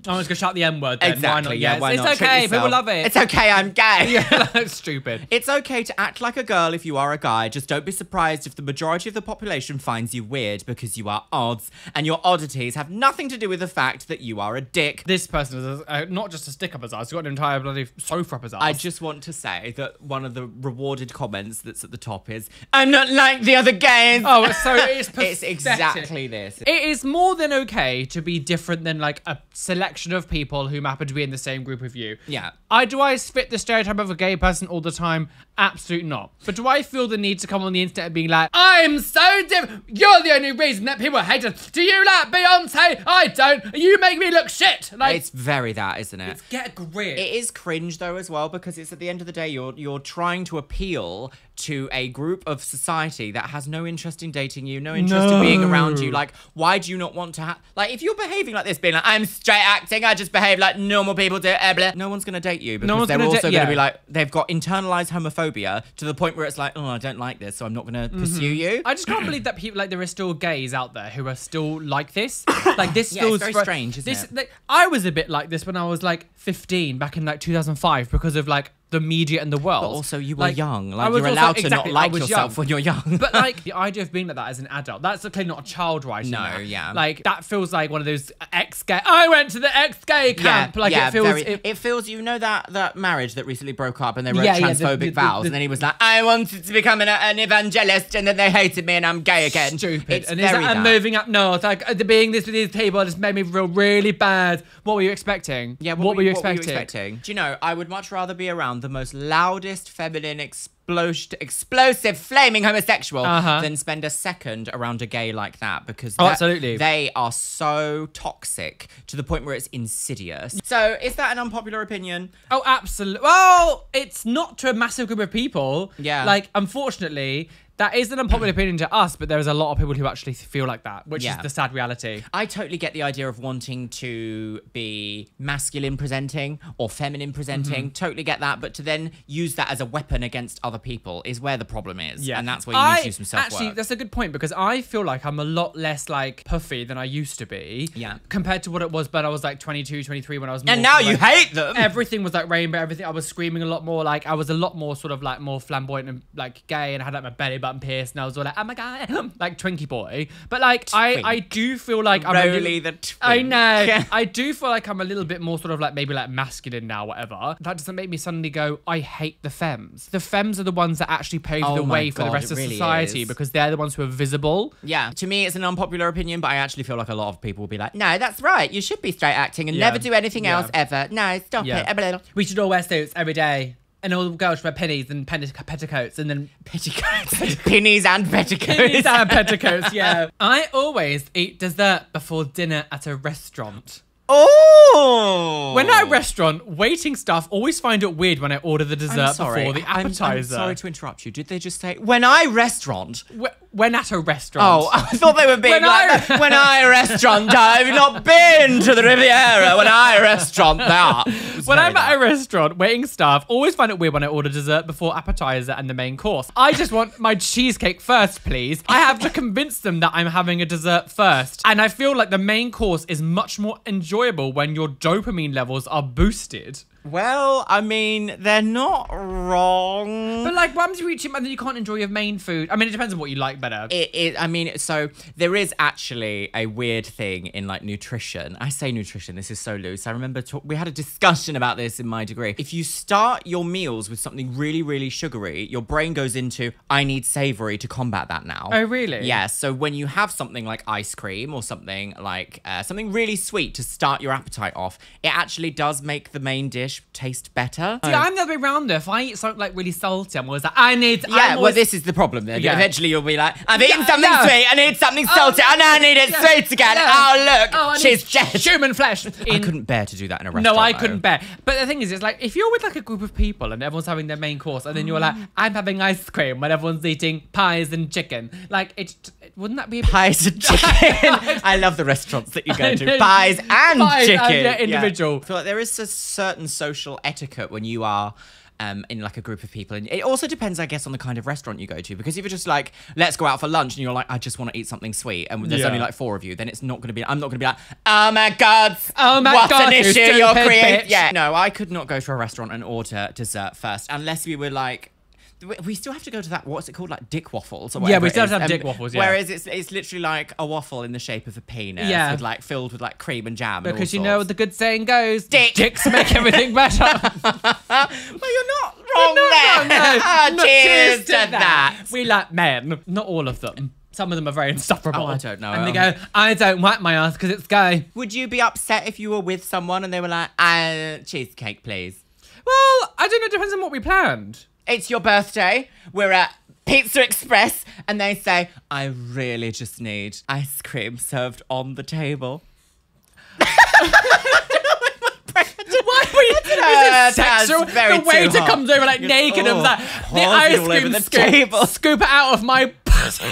I'm just gonna shout the N word then. exactly. Why not? Yeah, why it's not? Treat okay. People yourself. love it. It's okay. I'm gay. Yeah, that's stupid. It's okay to act like a girl if you are a guy. Just don't be surprised if the majority of the population finds you weird because you are odds, and your oddities have nothing to do with the fact that you are a dick. This person is not just a stick up his ass, he's got an entire bloody sofa up his ass. I just want to say that one of the rewarded comments that's at the top is, I'm not like the other gays. Oh, so it's It's pathetic. exactly this. It is more than okay to be different than like a selection of people who happen to be in the same group with you. Yeah. Do I fit the stereotype of a gay person all the time? Absolutely not. But do I feel the need to come on the internet and be like, I'm so different. You're the only reason that people hate us. Do you like Beyonce? I don't. You make me look shit. Like, It's very that, isn't it? get a grip. It is cringe though as well, because it's at the end of the day you're trying to appeal to a group of society that has no interest in dating you, no interest in being around you. Like, why do you not want to have, like, if you're behaving like this, being like, I'm straight acting. I just behave like normal people do. Blah. No one's going to date you because one's they're gonna also going to yeah. be like, they've got internalized homophobia to the point where it's like, oh, I don't like this, so I'm not going to pursue you. I just can't believe that people, like, there are still gays out there who are still like this. Like, this Yeah, feels it's very strange, isn't it? Like, I was a bit like this when I was like 15 back in like 2005 because of like the media and the world. But also, you were Like, young. I Like, was you're also- allowed to exactly, not I like was yourself young. when you're young. But like the idea of being like that as an adult, that's clearly not a child writing. No, that. yeah. Like that feels like one of those ex-gay. I went to the ex-gay camp. Like it feels. It feels. You know that marriage that recently broke up, and they wrote Yeah, yeah, transphobic vows, and then he was like, "I wanted to become an evangelist, and then they hated me, and I'm gay again." Stupid. It's And he's very like, I'm that. moving up north. Like being this with these people just made me feel really bad. What were you expecting? Yeah, What were you expecting? Do you know? I would much rather be around the most loudest, feminine, explosive, flaming homosexual than spend a second around a gay like that because absolutely. They are so toxic to the point where it's insidious. So, is that an unpopular opinion? Oh, absolutely. Well, it's not to a massive group of people. Yeah. Like, unfortunately, that is an unpopular opinion to us, but there is a lot of people who actually feel like that, which is the sad reality. I totally get the idea of wanting to be masculine presenting or feminine presenting. Totally get that. But to then use that as a weapon against other people is where the problem is. Yeah. And that's where you need to do some self-work. Actually, that's a good point because I feel like I'm a lot less like puffy than I used to be. Yeah. Compared to what it was when I was like 22, 23 when I was more And now sort of, you like, hate them. everything was like rainbow, everything. I was screaming a lot more. Like I was a lot more sort of like more flamboyant and like gay and I had like my belly button pierced and I was all like, oh my God, like Twinkie boy. But like, I do feel like I'm Roly the twink. I know. I do feel like I'm a little bit more sort of like maybe like masculine now, whatever. That doesn't make me suddenly go, I hate the femmes. The femmes are the ones that actually pave Oh the my way for the God, rest it of really society is. because they're the ones who are visible. Yeah, to me it's an unpopular opinion, but I actually feel like a lot of people will be like, no, that's right. You should be straight acting and Yeah. never do anything Yeah. else ever. No, stop Yeah. it. We should all wear suits every day. And all the girls wear pennies and petticoats and then Petticoats. Pennies and petticoats. pennies and petticoats, yeah. I always eat dessert before dinner at a restaurant. Oh! When at a restaurant, waiting staff always find it weird when I order the dessert before the appetizer. I'm sorry to interrupt you. Did they just say, when I restaurant? When at a restaurant. Oh, I thought they were being When like, I- when I restaurant, I've not been to the Riviera. When I restaurant, that. When I'm at a restaurant, waiting staff always find it weird when I order dessert before appetizer and the main course. I just want my cheesecake first, please. I have to convince them that I'm having a dessert first. And I feel like the main course is much more enjoyable when your dopamine levels are boosted. Well, I mean, they're not wrong. But like, once you reach it, and then you can't enjoy your main food. I mean, it depends on what you like better. I mean, so there is actually a weird thing in like nutrition. I say nutrition, this is so loose. I remember we had a discussion about this in my degree. If you start your meals with something really, really sugary, your brain goes into, I need savory to combat that now. Oh, really? Yeah, so when you have something like ice cream or something like something really sweet to start your appetite off, it actually does make the main dish taste better. See, I'm the other way around though. If I eat something like really salty, I'm always like, I'm Well, always- this is the problem then. Yeah. Eventually you'll be like, I've eaten Yeah, something yeah. sweet, I need something salty, and I need it yeah, sweet again. yeah. Oh, look, I she's need dead. human flesh. I couldn't bear to do that in a restaurant. No, I though. couldn't bear. But the thing is, it's like if you're with like a group of people and everyone's having their main course, and then you're like, I'm having ice cream when everyone's eating pies and chicken. Like, wouldn't that be a bit Pies and chicken. I love the restaurants that you go I to. know. Pies and Pies and, chicken. yeah, individual. I feel like there is a certain social etiquette when you are in like a group of people. And it also depends, I guess, on the kind of restaurant you go to. Because if you're just like, let's go out for lunch, and you're like, I just want to eat something sweet, and there's Yeah. only like 4 of you, then it's not going to be, I'm not going to be like, oh my God, Oh my what God, an you issue you're stupid creating. bitch. Yeah, no, I could not go to a restaurant and order dessert first unless we were like, we still have to go to that, what's it called, like dick waffles or Yeah, whatever we it still have is. to have dick waffles, yeah. Whereas it's literally like a waffle in the shape of a penis, Yeah. with like filled with like cream and jam. because and you all know sorts. the good saying goes, Dicks make everything better. Well, you're not wrong there. No, Cheers to that. We like men, not all of them. Some of them are very insufferable. Oh, I don't know. And they go, I don't wipe my ass because it's gay. Would you be upset if you were with someone and they were like, cheesecake, please? Well, I don't know. It depends on what we planned. It's your birthday. We're at Pizza Express, and they say, I really just need ice cream served on the table. Why were you? Is it That's sexual? very The waiter too hot. comes over like naked and was like, the pausing ice all over cream the scoop, table. scoop it out of my pussy.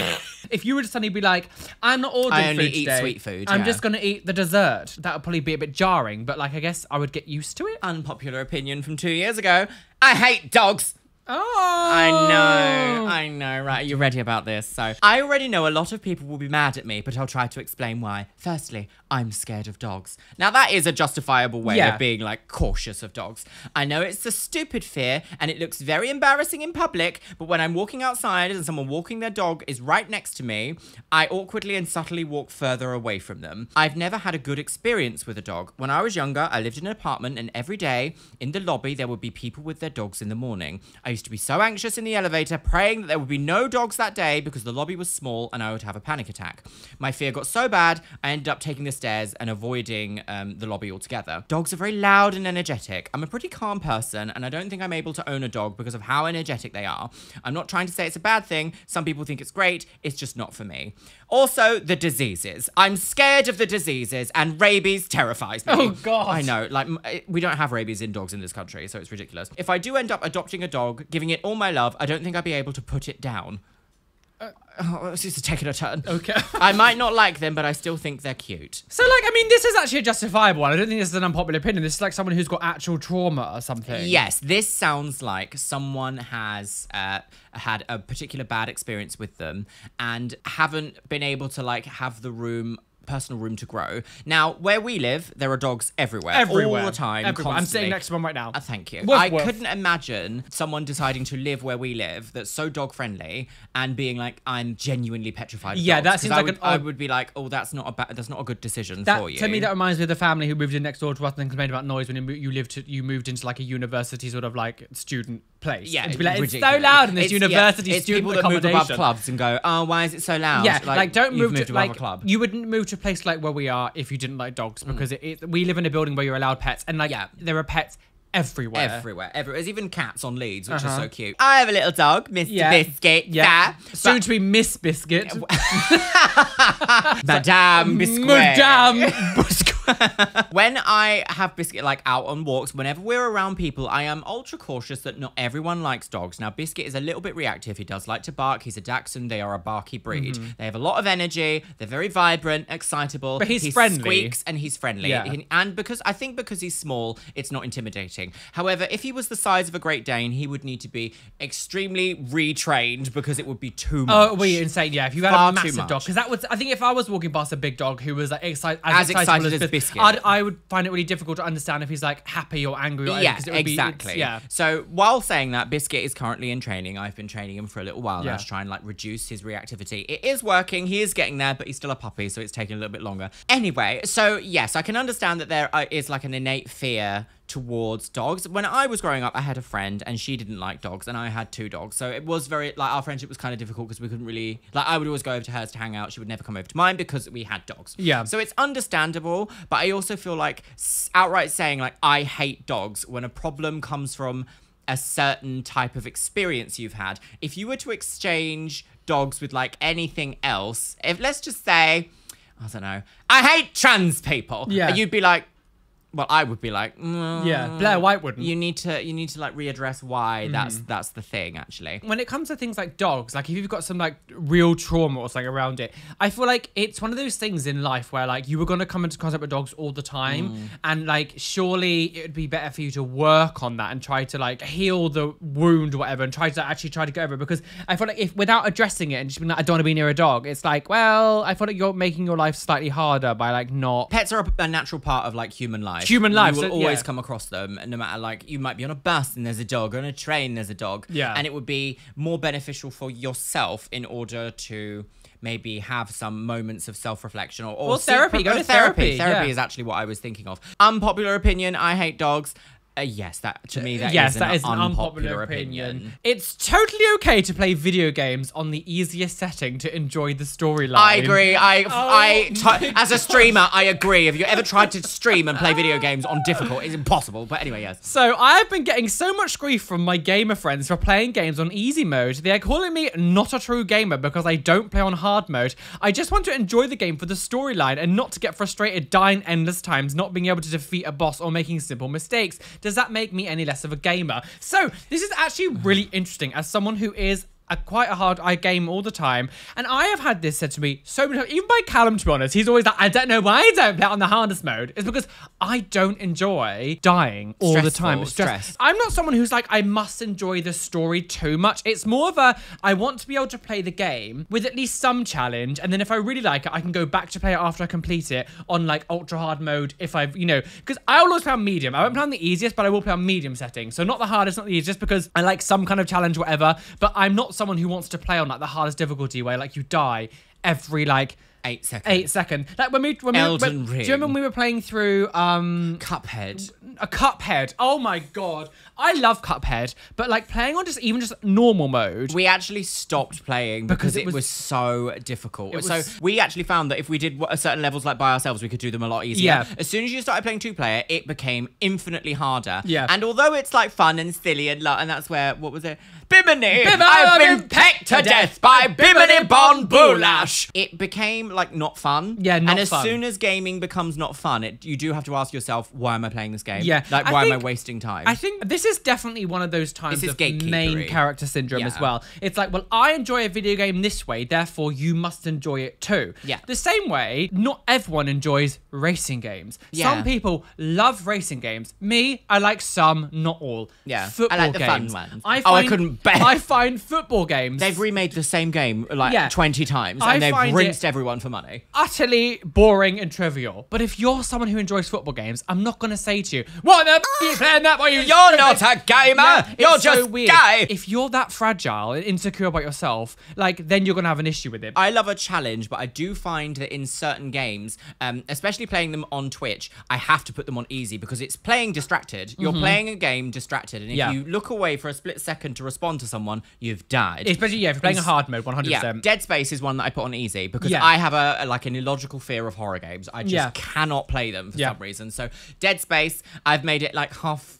if you were to suddenly be like, I'm not ordering I only food eat today, sweet food, I'm yeah. just going to eat the dessert, that would probably be a bit jarring. But like, I guess I would get used to it. Unpopular opinion from 2 years ago. I hate dogs. Oh. I know, right? Are you ready about this? So, I already know a lot of people will be mad at me, but I'll try to explain why. Firstly, I'm scared of dogs. Now, that is a justifiable way Yeah. of being, like, cautious of dogs. I know it's a stupid fear, and it looks very embarrassing in public, but when I'm walking outside and someone walking their dog is right next to me, I awkwardly and subtly walk further away from them. I've never had a good experience with a dog. When I was younger, I lived in an apartment, and every day in the lobby, there would be people with their dogs in the morning. I used to be so anxious in the elevator, praying that there would be no dogs that day because the lobby was small and I would have a panic attack. My fear got so bad, I ended up taking the stairs and avoiding the lobby altogether. Dogs are very loud and energetic. I'm a pretty calm person, and I don't think I'm able to own a dog because of how energetic they are. I'm not trying to say it's a bad thing. Some people think it's great. It's just not for me. Also, the diseases. I'm scared of the diseases, and rabies terrifies me. Oh, God. I know. Like, we don't have rabies in dogs in this country, so it's ridiculous. If I do end up adopting a dog, giving it all my love, I don't think I'd be able to put it down. This is taking a turn. Okay. I might not like them, but I still think they're cute. So, like, I mean, this is actually a justifiable one. I don't think this is an unpopular opinion. This is like someone who's got actual trauma or something. Yes, this sounds like someone has had a particular bad experience with them and haven't been able to, like, have the personal room to grow. Now, where we live, there are dogs everywhere. Everywhere. All the time. Everywhere. I'm sitting constantly. next to one right now. Thank you. Woof, I woof. couldn't imagine someone deciding to live where we live that's so dog friendly and being like, I'm genuinely petrified of Yeah, dogs. that 'Cause seems I like would, an I odd- would be like, oh, that's not a good decision That, for you. to me, that reminds me of the family who moved in next door to us and complained about noise when you moved into like a university sort of like student place. Yeah, and to be like, it's ridiculous. so loud in this It's- university it's student people that move accommodation. above clubs and go, oh, why is it so loud? Yeah, like don't you've move moved to above like a club. you wouldn't move to a place like where we are if you didn't like dogs because we live in a building where you're allowed pets and like there are pets everywhere. Everywhere. There's even cats on leads, which is so cute. I have a little dog, Mr. Yeah. Biscuit. Yeah. Cat. Soon to be Miss Biscuit. Madame Biscuit. Madame Biscuit. When I have Biscuit like out on walks, whenever we're around people, I am ultra cautious that not everyone likes dogs. Now, Biscuit is a little bit reactive. He does like to bark. He's a Dachshund. They are a barky breed. They have a lot of energy. They're very vibrant, excitable. But he's he friendly. Squeaks and he's friendly. Yeah. And because he's small, it's not intimidating. However, if he was the size of a Great Dane, he would need to be extremely retrained because it would be too much. Oh, well, you're insane. Yeah, if you had Far a too massive much. dog, because that would, I think if I was walking past a big dog who was like As excited excited as as Biscuit, Biscuit. I would find it really difficult to understand if he's like happy or angry. Or Yeah, 'cause it would exactly. Yeah. So while saying that, Biscuit is currently in training. I've been training him for a little while now Yeah. to try and like reduce his reactivity. It is working. He is getting there, but he's still a puppy, so it's taking a little bit longer. Anyway, so yes, I can understand that there is like an innate fear towards dogs. When I was growing up, I had a friend and she didn't like dogs and I had 2 dogs. So it was very, like, our friendship was kind of difficult because we couldn't really, like, I would always go over to hers to hang out. She would never come over to mine because we had dogs. Yeah. So it's understandable, but I also feel like outright saying, like, I hate dogs when a problem comes from a certain type of experience you've had. If you were to exchange dogs with, like, anything else, if let's just say, I don't know, I hate trans people. Yeah. You'd be like, well, I would be like, Yeah, Blair White wouldn't. You need to like readdress why that's the thing actually. When it comes to things like dogs, like if you've got some like real trauma or something around it, I feel like it's one of those things in life where like you were going to come into contact with dogs all the time and like surely it would be better for you to work on that and try to like heal the wound or whatever and try to get over it, because I feel like if without addressing it and just being like I don't want to be near a dog, it's like, well, I feel like you're making your life slightly harder by like not. Pets are a natural part of like human life. Human life, You will so, always yeah. come across them, no matter like you might be on a bus and there's a dog, or on a train there's a dog. Yeah. And it would be more beneficial for yourself in order to maybe have some moments of self-reflection or therapy. Go to therapy. Therapy Yeah. is actually what I was thinking of. Unpopular opinion, I hate dogs. Yes, that to me that Yes, is that an is an unpopular opinion. It's totally okay to play video games on the easiest setting to enjoy the storyline. I agree. Oh As a streamer, I agree. Have you ever tried to stream and play video games on difficult? It's impossible. But anyway, yes. So I've been getting so much grief from my gamer friends for playing games on easy mode. They are calling me not a true gamer because I don't play on hard mode. I just want to enjoy the game for the storyline and not to get frustrated dying endless times, not being able to defeat a boss or making simple mistakes. Does that make me any less of a gamer? So this is actually really interesting as someone who is quite a hard game all the time. And I have had this said to me so many times, even by Callum, to be honest. He's always like, I don't know why I don't play it on the hardest mode. It's because I don't enjoy dying all the time. It's Stress. I'm not someone who's like, I must enjoy the story too much. It's more of a, I want to be able to play the game with at least some challenge. And then if I really like it, I can go back to play it after I complete it on like ultra hard mode. If I've, because I always play on medium. I won't play on the easiest, but I will play on medium settings. So not the hardest, not the easiest, because I like some kind of challenge, whatever. But I'm not someone who wants to play on like the hardest difficulty where like you die every like 8 seconds. 8 seconds. Like when Elden do you Ring. remember when we were playing through Cuphead. a Cuphead? Oh my god, I love Cuphead, but like playing on just normal mode. We actually stopped playing because it was so difficult. So we actually found that if we did certain levels like by ourselves, we could do them a lot easier. Yeah. As soon as you started playing 2-player, it became infinitely harder. Yeah. And although it's like fun and silly and that's where, what was it? Bimini! I've been pecked to death by Bimini Bon Boulash! It became like not fun. Yeah, not And as fun. soon as gaming becomes not fun, you do have to ask yourself, why am I playing this game? Yeah. Like, I why am I think- wasting time? I think this is definitely one of those times This is of main gatekeepery. character syndrome as Yeah. well. It's like, well, I enjoy a video game this way, therefore you must enjoy it too. Yeah. The same way, not everyone enjoys racing games. Yeah. Some people love racing games. Me, I like some, not all. Yeah. Football I like the fun games. ones. I couldn't bet. I find football games They've remade the same game like 20 times I and they've find rinsed everyone for money. utterly boring and trivial. But if you're someone who enjoys football games, I'm not going to say to you, what the are you playing that? Why you You're not a gamer! Yeah, You're it's so just weird. gay! If you're that fragile and insecure about yourself, like, then you're going to have an issue with it. I love a challenge, but I do find that in certain games, especially playing them on Twitch, I have to put them on easy because it's playing distracted. You're playing a game distracted, and if Yeah. you look away for a split second to respond to someone, you've died. Especially, if you're playing a hard mode, 100%. Yeah, Dead Space is one that I put on easy because Yeah. I have an illogical fear of horror games. I just Yeah. cannot play them for Yeah. some reason. So Dead Space, I've made it like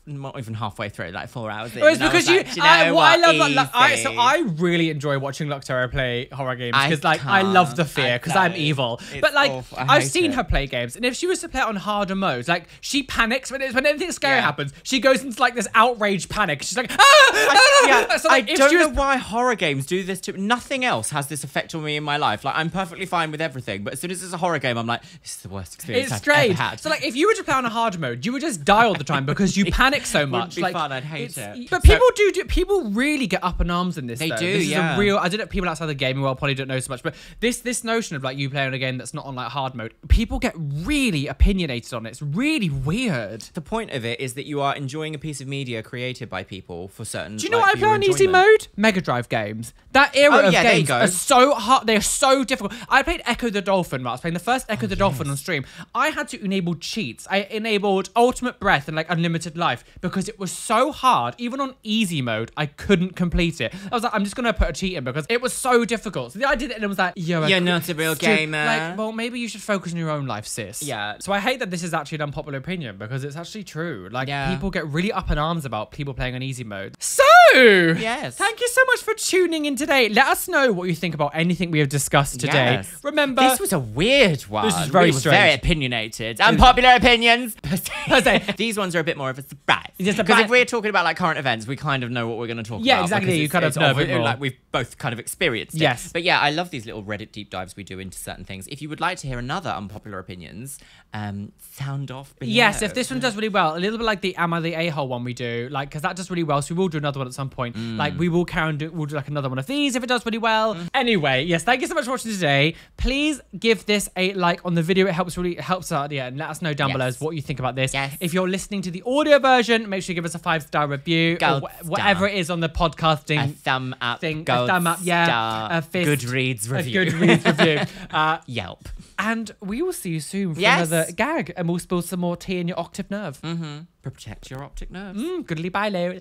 not even halfway through, like 4 hours in. Well, it's and I was because like, "Do you know what I what? love, Easy." so I really enjoy watching Luctera play horror games I because, like, I love the can't. fear I because I'm don't. evil. It's But like, awful. I I've hate seen it. her play games, and if she was to play it on harder modes, like, she panics when anything scary Yeah. happens. She goes into like this outraged panic. She's like, ah! Yeah, So, I like, if don't she was know why horror games do this to nothing else has this effect on me in my life. Like I'm perfectly fine with everything, but as soon as it's a horror game, I'm like, this is the worst experience It's I've strange. ever had. So, like, if you were to play on a hard mode, you would just die all the time because you panic so much. be like, fun, I'd hate it's- it. But So- people people really get up in arms in this. They though. do, This is yeah. a real. I don't know. People outside the gaming world probably don't know so much, but this notion of like you playing a game that's not on like hard mode, people get really opinionated on it. It's really weird. The point of it is that you are enjoying a piece of media created by people for certain. Do you know like, what I for play your on easy enjoyment. mode? Mega Drive games. That era Oh, of yeah, there you games go. are so hard. They're so difficult. I played Echo the Dolphin. When I was playing the first Echo the Dolphin on stream. I had to enable cheats. I enabled Ultimate Breath and like Unlimited Life because it was so hard. Even on easy mode, I couldn't complete it. I was like, I'm just gonna put a cheat in because it was so difficult. So I did it and it was like, You're not a real gamer. Like, well, maybe you should focus on your own life, sis. Yeah. So I hate that this is actually an unpopular opinion because it's actually true. Like Yeah. people get really up in arms about people playing on easy mode. So Yes. thank you so much for tuning in today. Let us know what you think about anything we have discussed today. Yes. Remember, This was a weird one. This is very We were strange. very opinionated. Unpopular opinions. say- These ones are a bit more of a surprise. Just a Because bit- if we're talking about like current events, we kind of know what we're going to talk Yeah, about. exactly. because You it's- kind of it's know a bit obvious- more. Like we've both kind of experienced it. Yes. But yeah, I love these little Reddit deep dives we do into certain things. If you would like to hear another unpopular opinions, sound off below. yes, if this one does really well, a little bit like the Am I the A-hole one we do, like, because that does really well, so we will do another one at some point. Like, we will carry on, we'll do like another one of these if it does really well. Anyway, yes, thank you so much for watching today. Please give this a like on the video. It helps out, yeah, and let us know down below Yes. what you think about this. Yes. If you're listening to the audio version, make sure you give us a 5-star review Gold or whatever star. it is on the podcasting A thumb up. thing. Gold A thumb up, yeah. star, A fist. Goodreads review. A Goodreads review. Yelp. And we will see you soon for Yes. another gag, and we'll spill some more tea in your octave nerve. Protect your optic nerves. Goodly bye, Lou.